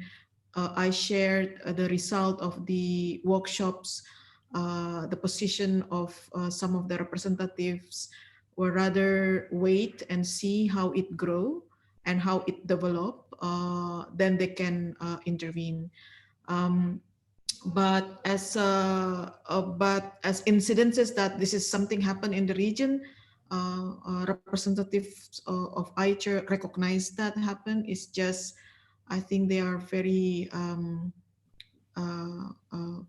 I shared the result of the workshops, the position of some of the representatives were rather wait and see how it grow and how it develop, then they can intervene. But as incidences that this is something happen in the region, representatives of ICHR recognize that happen. It's just, I think they are very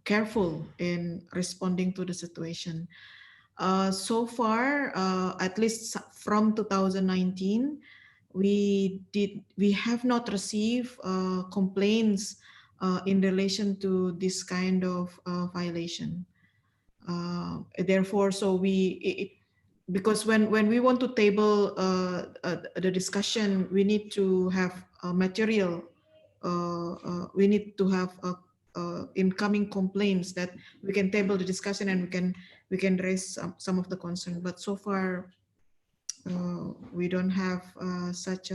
careful in responding to the situation. So far, at least from 2019, we have not received complaints in relation to this kind of violation. Therefore, so because when we want to table the discussion, we need to have material. We need to have incoming complaints that we can table the discussion and we can raise some of the concern. But so far, we don't have such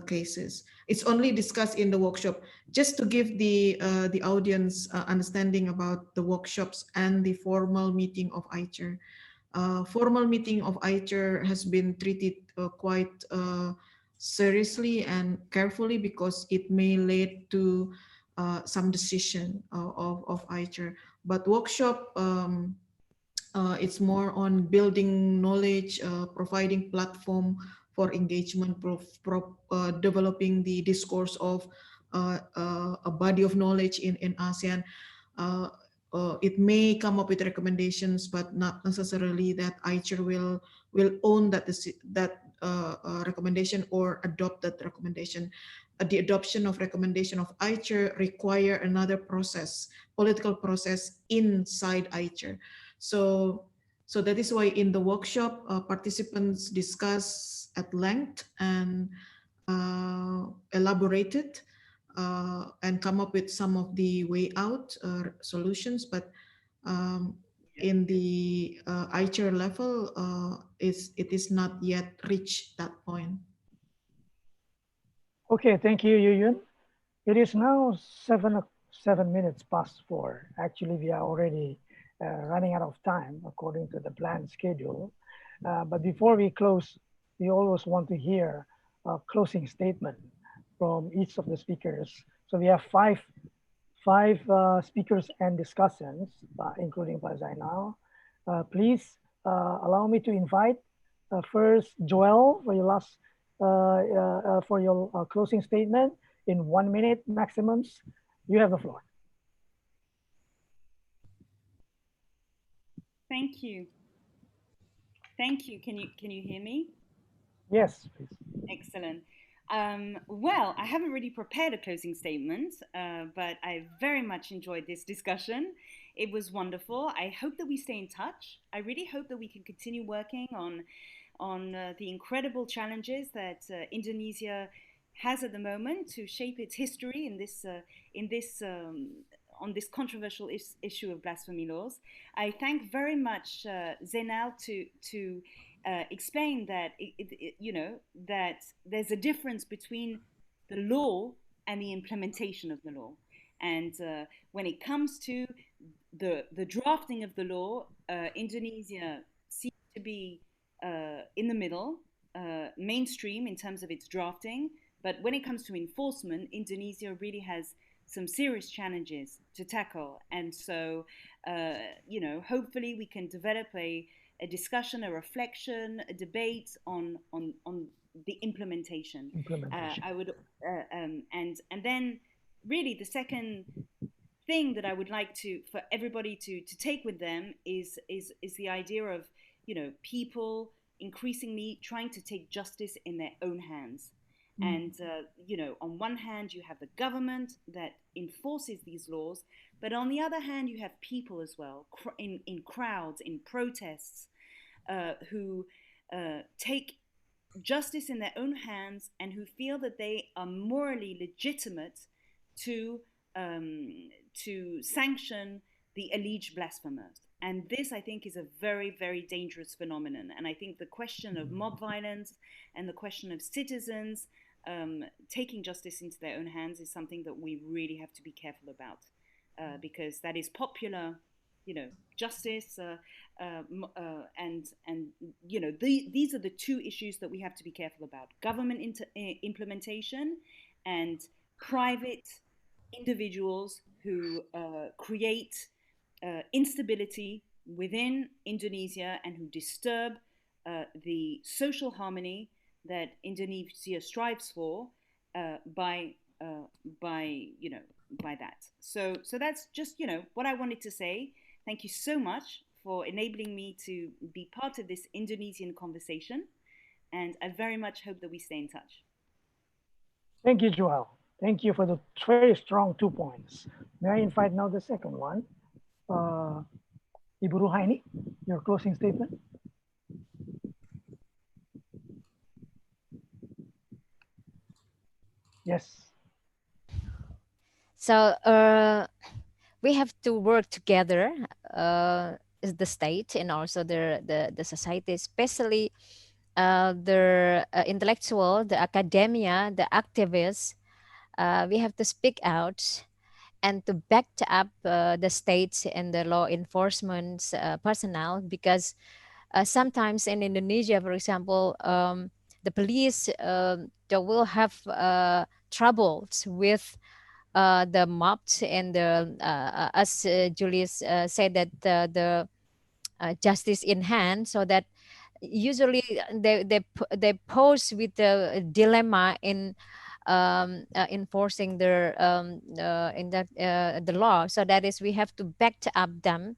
cases. It's only discussed in the workshop. Just to give the audience understanding about the workshops and the formal meeting of ICHR. Formal meeting of ICHR has been treated quite seriously and carefully because it may lead to some decision of ICHR. But workshop, it's more on building knowledge, providing platform for engagement, developing the discourse of a body of knowledge in ASEAN. It may come up with recommendations, but not necessarily that ICHR will own that recommendation or adopt that recommendation. The adoption of recommendation of ICHR require another process, political process inside ICHR. So that is why in the workshop, participants discuss at length and elaborated and come up with some of the way out solutions. But in the ICHR level, it is not yet reached that point. Okay, thank you, Yuyun. It is now 7 minutes past 4. Actually, we are already running out of time according to the planned schedule. But before we close, we always want to hear a closing statement from each of the speakers. So we have five speakers and discussants, including Pak Zainal. Please allow me to invite first Joel for your last closing statement in 1 minute maximums. You have the floor. Thank you. Thank you. Can you hear me? Yes, please. Excellent. Well, I haven't really prepared a closing statement, but I very much enjoyed this discussion. It was wonderful. I hope that we stay in touch. I really hope that we can continue working on the incredible challenges that Indonesia has at the moment to shape its history on this controversial issue of blasphemy laws. I thank very much Zainal to explain that that there's a difference between the law and the implementation of the law. And when it comes to the drafting of the law, Indonesia seems to be in the middle, mainstream in terms of its drafting. But when it comes to enforcement, Indonesia really has some serious challenges to tackle. And so, hopefully we can develop a discussion, a reflection, a debate on the implementation. I would, and then really the second thing that I would like for everybody to take with them is the idea of, people increasingly trying to take justice in their own hands. And, on one hand, you have the government that enforces these laws, but on the other hand, you have people as well, in crowds, in protests, who take justice in their own hands and who feel that they are morally legitimate to sanction the alleged blasphemers. And this, I think, is a very, very dangerous phenomenon. And I think the question of mob violence and the question of citizens taking justice into their own hands is something that we really have to be careful about, because that is popular, justice, and these are the two issues that we have to be careful about: government implementation and private individuals who create instability within Indonesia and who disturb the social harmony that Indonesia strives for by that. So that's just what I wanted to say. Thank you so much for enabling me to be part of this Indonesian conversation, and I very much hope that we stay in touch. Thank you, Joel. Thank you for the very strong 2 points. May I invite now the second one? Ibu Ruhaini, your closing statement. Yes. So we have to work together as the state and also the society, especially the intellectual, the academia, the activists. We have to speak out and to back up the states and the law enforcement personnel, because sometimes in Indonesia, for example, the police they will have troubles with the mobs and the as Julius said, that the justice in hand, so that usually they pose with the dilemma in enforcing their in that the law. So that is, we have to back up them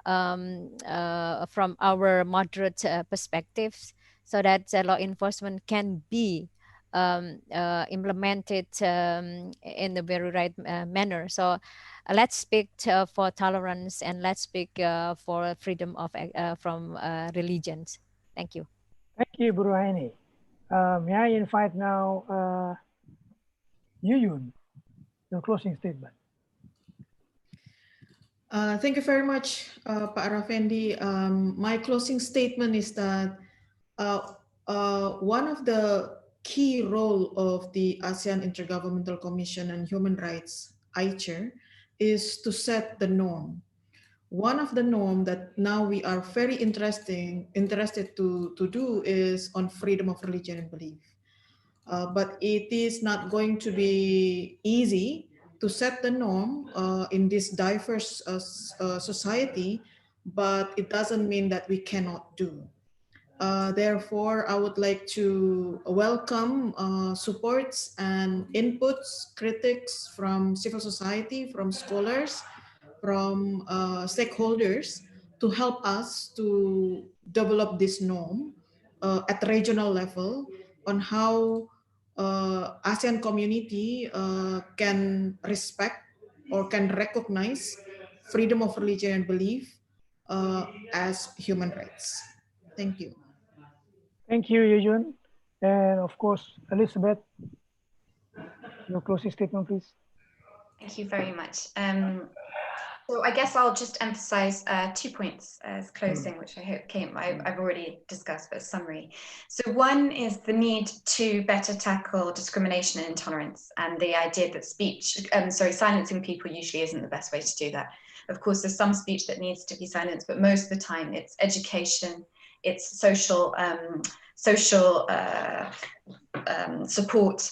from our moderate perspectives, so that law enforcement can be implemented in the very right manner. So let's speak for tolerance, and let's speak for freedom of from religions. Thank you. Thank you, Bu Ruhaini. May I invite now Yuyun, your closing statement. Thank you very much, Pak Rafendi. My closing statement is that one of the key role of the ASEAN Intergovernmental Commission on Human Rights, ICHR, is to set the norm. One of the norm that now we are very interested to do is on freedom of religion and belief. But it is not going to be easy to set the norm in this diverse society, but it doesn't mean that we cannot do. Therefore, I would like to welcome supports and inputs, critics from civil society, from scholars, from stakeholders to help us to develop this norm at regional level on how ASEAN community can respect or can recognize freedom of religion and belief as human rights. Thank you. Thank you, Yuyun. And of course, Elizabeth, your closing statement, please. Thank you very much. So I guess I'll just emphasize 2 points as closing, which I hope I've already discussed, but a summary. So one is the need to better tackle discrimination and intolerance, and the idea that silencing people usually isn't the best way to do that. Of course, there's some speech that needs to be silenced, but most of the time it's education, it's social support,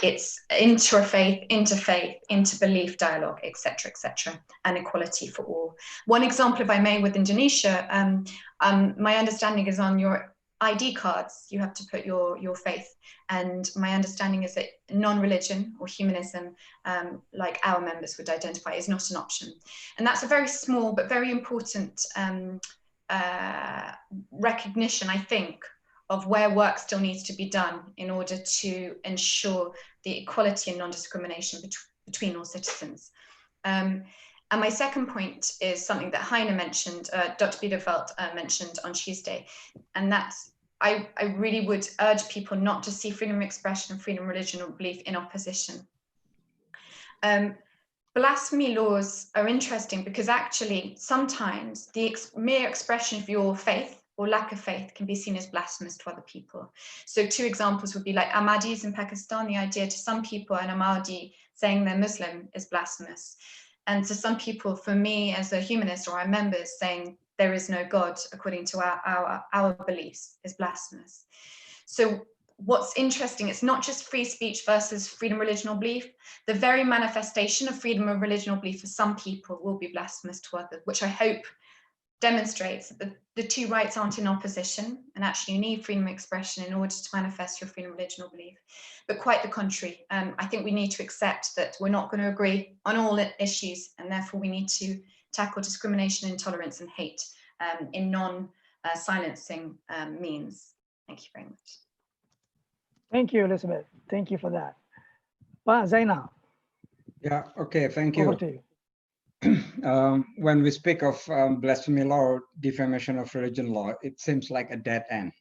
it's interfaith, interbelief dialogue, etc., and equality for all. One example, if I may, with Indonesia, my understanding is on your ID cards, you have to put your faith. And my understanding is that non-religion or humanism, like our members would identify, is not an option. And that's a very small but very important recognition, I think, of where work still needs to be done in order to ensure the equality and non-discrimination between all citizens. And my second point is something that Heine mentioned, Dr. Biederfeld mentioned on Tuesday, and that's I really would urge people not to see freedom of expression and freedom of religion or belief in opposition. Blasphemy laws are interesting because actually sometimes the mere expression of your faith or lack of faith can be seen as blasphemous to other people. So 2 examples would be like Ahmadis in Pakistan. The idea to some people an Ahmadi saying they're Muslim is blasphemous. And to some people, for me as a humanist or our members, saying there is no God according to our beliefs is blasphemous. So what's interesting, it's not just free speech versus freedom of religion or belief. The very manifestation of freedom of religion or belief for some people will be blasphemous to others, which I hope demonstrates that the 2 rights aren't in opposition, and actually you need freedom of expression in order to manifest your freedom of religion or belief. But quite the contrary. I think we need to accept that we're not going to agree on all issues, and therefore we need to tackle discrimination, intolerance and hate in non-silencing means. Thank you very much. Thank you, Elizabeth. Thank you for that. Pak Zainal. Yeah, okay, thank Over you. to you. When we speak of blasphemy law or defamation of religion law, it seems like a dead end.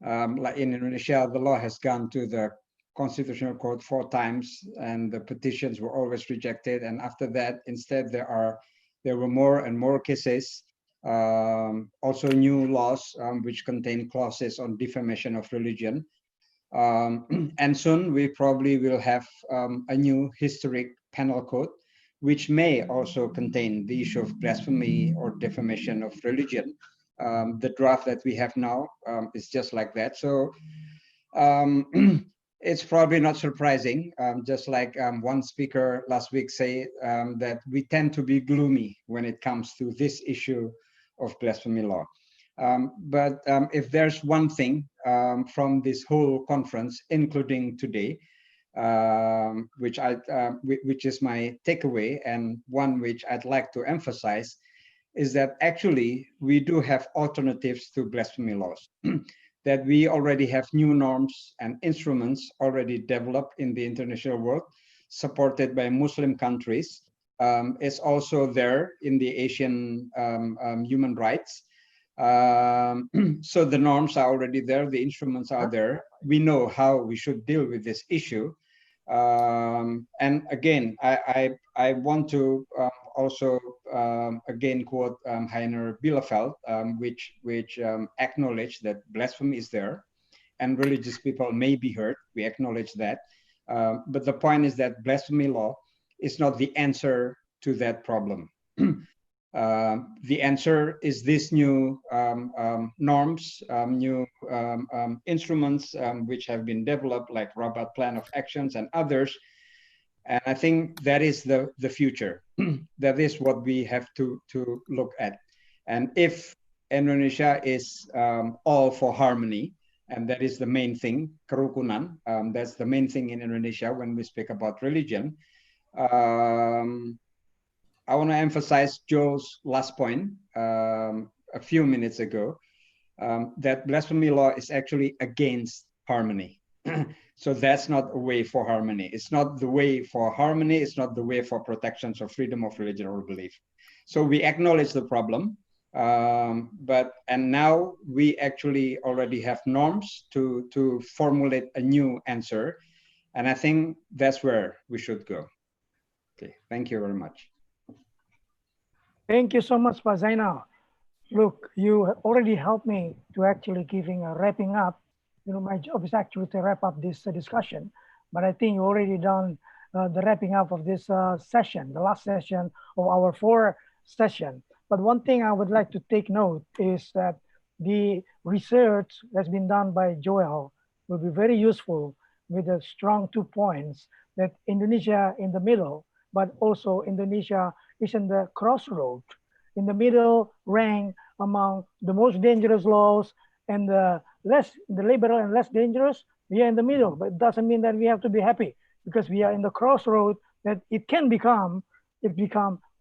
Like in Indonesia, the law has gone to the Constitutional Court 4 times, and the petitions were always rejected. And after that, instead, there were more and more cases, also new laws which contain clauses on defamation of religion. And soon we probably will have a new historic penal code, which may also contain the issue of blasphemy or defamation of religion. The draft that we have now is just like that. So it's probably not surprising, just like one speaker last week said that we tend to be gloomy when it comes to this issue of blasphemy law. But if there's one thing from this whole conference, including today, which is my takeaway, and one which I'd like to emphasize, is that actually we do have alternatives to blasphemy laws. That we already have new norms and instruments already developed in the international world, supported by Muslim countries. It's also there in the Asian human rights. So the norms are already there, the instruments are there. We know how we should deal with this issue. And again, I want to also again quote Heiner Bielefeld, which acknowledged that blasphemy is there, and religious people may be hurt. We acknowledge that, but the point is that blasphemy law is not the answer to that problem. The answer is these new norms, new instruments which have been developed, like Rabat Plan of Actions and others. And I think that is the future. That is what we have to look at. And if Indonesia is all for harmony, and that is the main thing, kerukunan, that's the main thing in Indonesia when we speak about religion. I want to emphasize Joel's last point a few minutes ago, that blasphemy law is actually against harmony. So that's not a way for harmony. It's not the way for harmony. It's not the way for protections of freedom of religion or belief. So we acknowledge the problem, and now we actually already have norms to formulate a new answer. And I think that's where we should go. Okay, thank you very much. Thank you so much, Pak Zainal. Look, you already helped me to actually giving a wrapping up. You know, my job is actually to wrap up this discussion, but I think you already done the wrapping up of this session, the last session of our 4 session. But one thing I would like to take note is that the research that's been done by Joel will be very useful with a strong 2 points that Indonesia in the middle, but also Indonesia is in the crossroad, in the middle rank among the most dangerous laws and the liberal and less dangerous. We are in the middle, but it doesn't mean that we have to be happy, because we are in the crossroad that it can become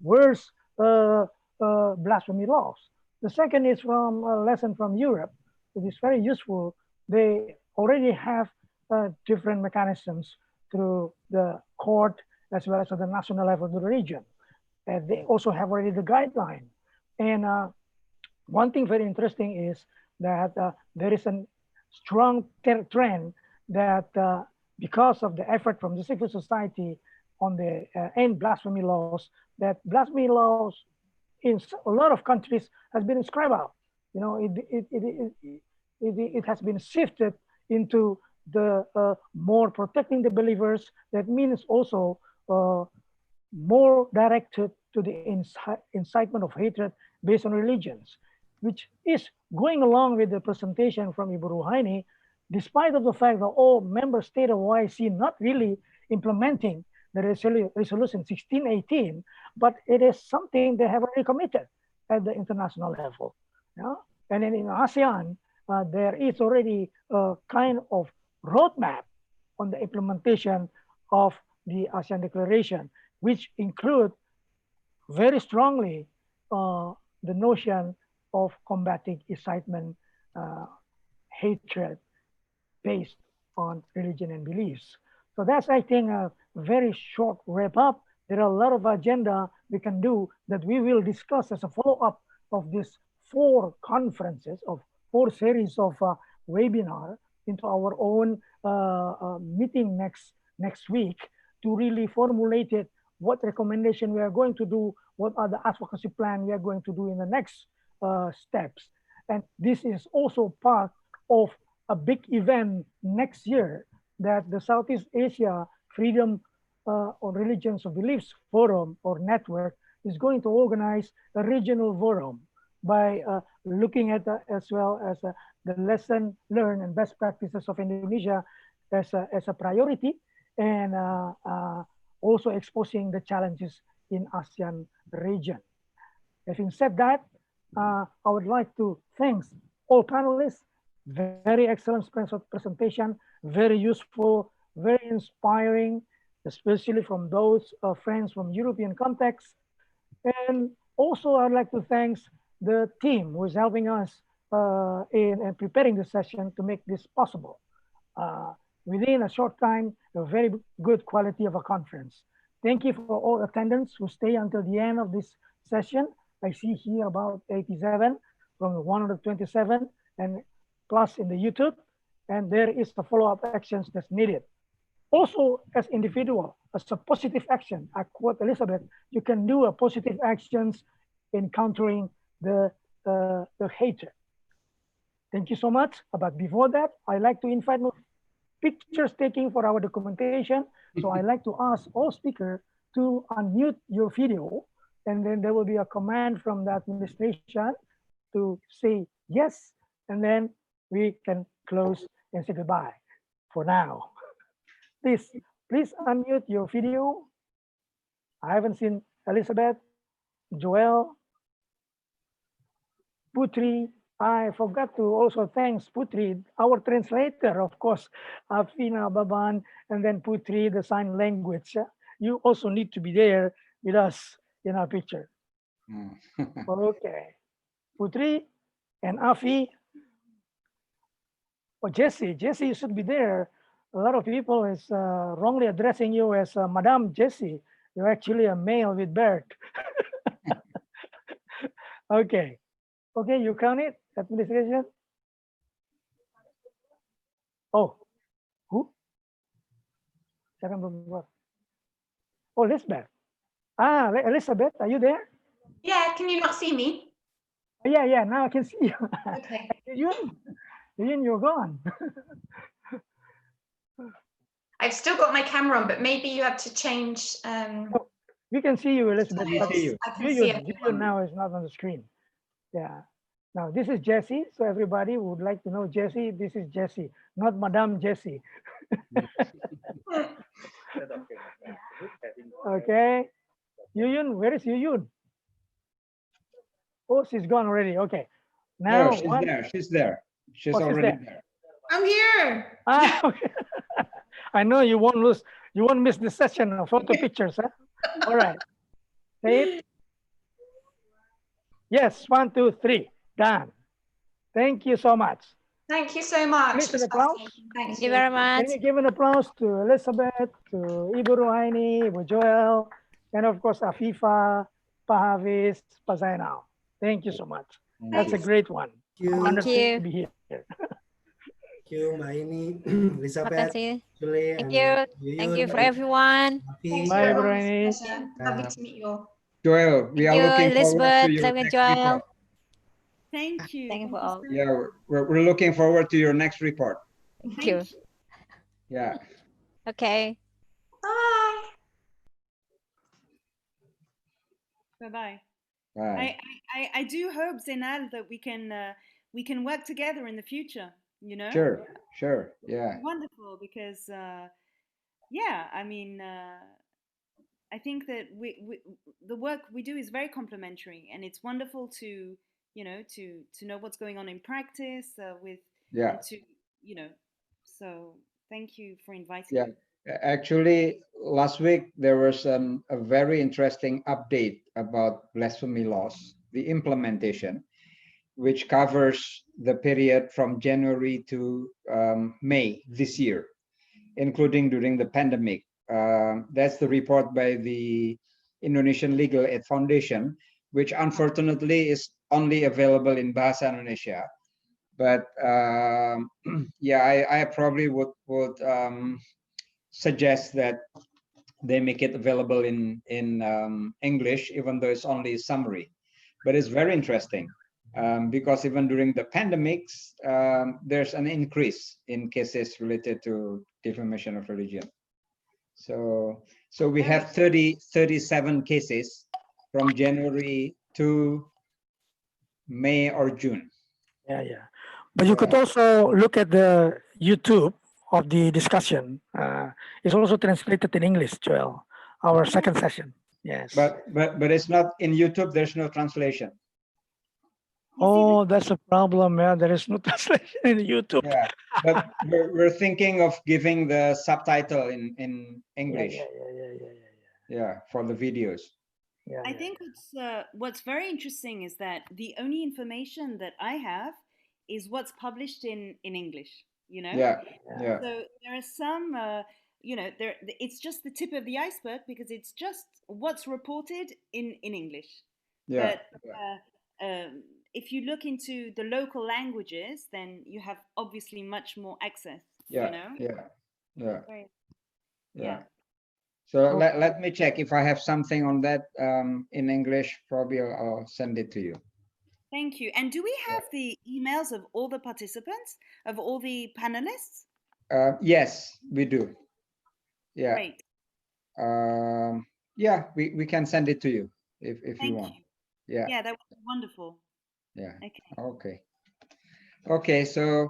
worse blasphemy laws. The second is from a lesson from Europe. It is very useful. They already have different mechanisms through the court as well as at the national level of the region. They also have already the guideline. And one thing very interesting is that there is a strong trend that because of the effort from the civil society on the end blasphemy laws, that blasphemy laws in a lot of countries has been inscribed out. You know, it has been shifted into the more protecting the believers. That means also more directed to the incitement of hatred based on religions, which is going along with the presentation from Ibu Ruhaini, despite of the fact that all member states of OIC not really implementing the resolution 1618, but it is something they have already committed at the international level. Yeah? And then in ASEAN, there is already a kind of roadmap on the implementation of the ASEAN Declaration, which include very strongly the notion of combating incitement, hatred based on religion and beliefs. So that's, I think, a very short wrap up. There are a lot of agenda we can do that we will discuss as a follow-up of these 4 conferences, of 4 series of webinar into our own meeting next week to really formulate it, what recommendation we are going to do, what are the advocacy plan we are going to do in the next steps. And this is also part of a big event next year that the Southeast Asia Freedom on Religions of Beliefs Forum or Network is going to organize a regional forum by looking at as well as the lesson learned and best practices of Indonesia as a priority, and also exposing the challenges in ASEAN region. Having said that, I would like to thank all panelists. Very excellent presentation, very useful, very inspiring, especially from those friends from European context. And also, I'd like to thank the team who is helping us in preparing the session to make this possible. Within a short time, a very good quality of a conference. Thank you for all attendants who stay until the end of this session. I see here about 87 from 127 and plus in the YouTube. And there is the follow-up actions that's needed. Also, as individual, as a positive action, I quote Elizabeth, you can do a positive actions in countering the hatred. Thank you so much. But before that, I like to invite pictures taking for our documentation. So I like to ask all speakers to unmute your video, and then there will be a command from the administration to say yes, and then we can close and say goodbye for now. Please unmute your video. I haven't seen Elizabeth, Joel, Putri. I forgot to also thank Putri, our translator, of course, Afina Baban, and then Putri, the sign language. You also need to be there with us in our picture. Okay. Putri and Afi. Oh, Jesse, you should be there. A lot of people is wrongly addressing you as Madame Jessie. You're actually a male with beard. Okay. Okay, you count it, administration? Oh, who? Oh, Elizabeth. Ah, Elizabeth, are you there? Yeah, can you not see me? Yeah, now I can see you. Okay. Yun, you're gone. I've still got my camera on, but maybe you have to change. We can see you, Elizabeth. I can see you now is not on the screen. Yeah. Now this is Jessie. So everybody would like to know Jessie. This is Jessie, not Madame Jessie. Okay. Yuyun, where is Yuyun? Oh, she's gone already. Okay. Now she's there. She's already there. I'm here. Ah, okay. I know you won't miss the session of photo pictures, huh? All right. Say it. Yes, 1, 2, 3. Done. Thank you so much. Thank you so much. Please an applause. Thank you very much. Can you give an applause to Elizabeth, to Ibu Ruhaini, Ibu Joel, and of course Afifa, Pahavis, Pazainao. Thank you so much. That's a great one. Thank you. To be here. Thank you, Maini, Elizabeth, Makasih. Julie, Thank you. Thank you for everyone. Bye, Ibu Ruhaini. Lovely to meet you all. Joel, we are looking forward to your next report. Thank you. Thank you for all. Yeah, we're looking forward to your next report. Thank you. Yeah. Okay. Bye. Bye-bye. Bye. I do hope, Zainal, that we can work together in the future, you know? Sure. Yeah. Wonderful, because yeah, I mean, I think that the work we do is very complementary, and it's wonderful to know what's going on in practice so thank you for inviting me. Actually, last week there was a very interesting update about blasphemy laws, the implementation, which covers the period from January to May this year, including during the pandemic. That's the report by the Indonesian Legal Aid Foundation, which unfortunately is only available in Bahasa Indonesia. But I probably would suggest that they make it available in English, even though it's only a summary. But it's very interesting because even during the pandemics, there's an increase in cases related to defamation of religion. So we have 37 cases from January to May or June. Yeah. But you could also look at the YouTube of the discussion. It's also translated in English, Joel, our second session. Yes. But it's not in YouTube, there's no translation. Oh, that's a problem. Yeah, there is no translation in YouTube. Yeah, but we're thinking of giving the subtitle in Yeah, English. yeah, For the videos. yeah. I think what's very interesting is that the only information that I have is what's published in English. You know. Yeah. So there are some, there it's just the tip of the iceberg because it's just what's reported in English. Yeah. But if you look into the local languages, then you have obviously much more access. Yeah. You know. Yeah. Very- Yeah. So Okay. let me check if I have something on that in English. Probably I'll send it to you. Thank you. And do we have the emails of all the participants, of all the panelists? Yes, we do. Yeah. Great. Yeah, we can send it to you if you Thank want. you. Yeah. Yeah, that would be wonderful. Yeah. Okay. Okay. So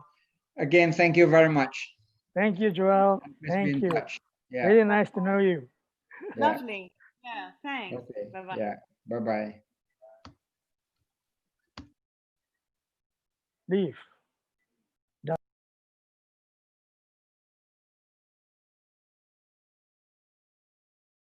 again, thank you very much. Thank you, Joel. Let's be Thank in you. touch. Yeah. Really nice to know you. Yeah. Lovely. Yeah, thanks. Okay. Bye-bye. Yeah. Bye-bye. Leave.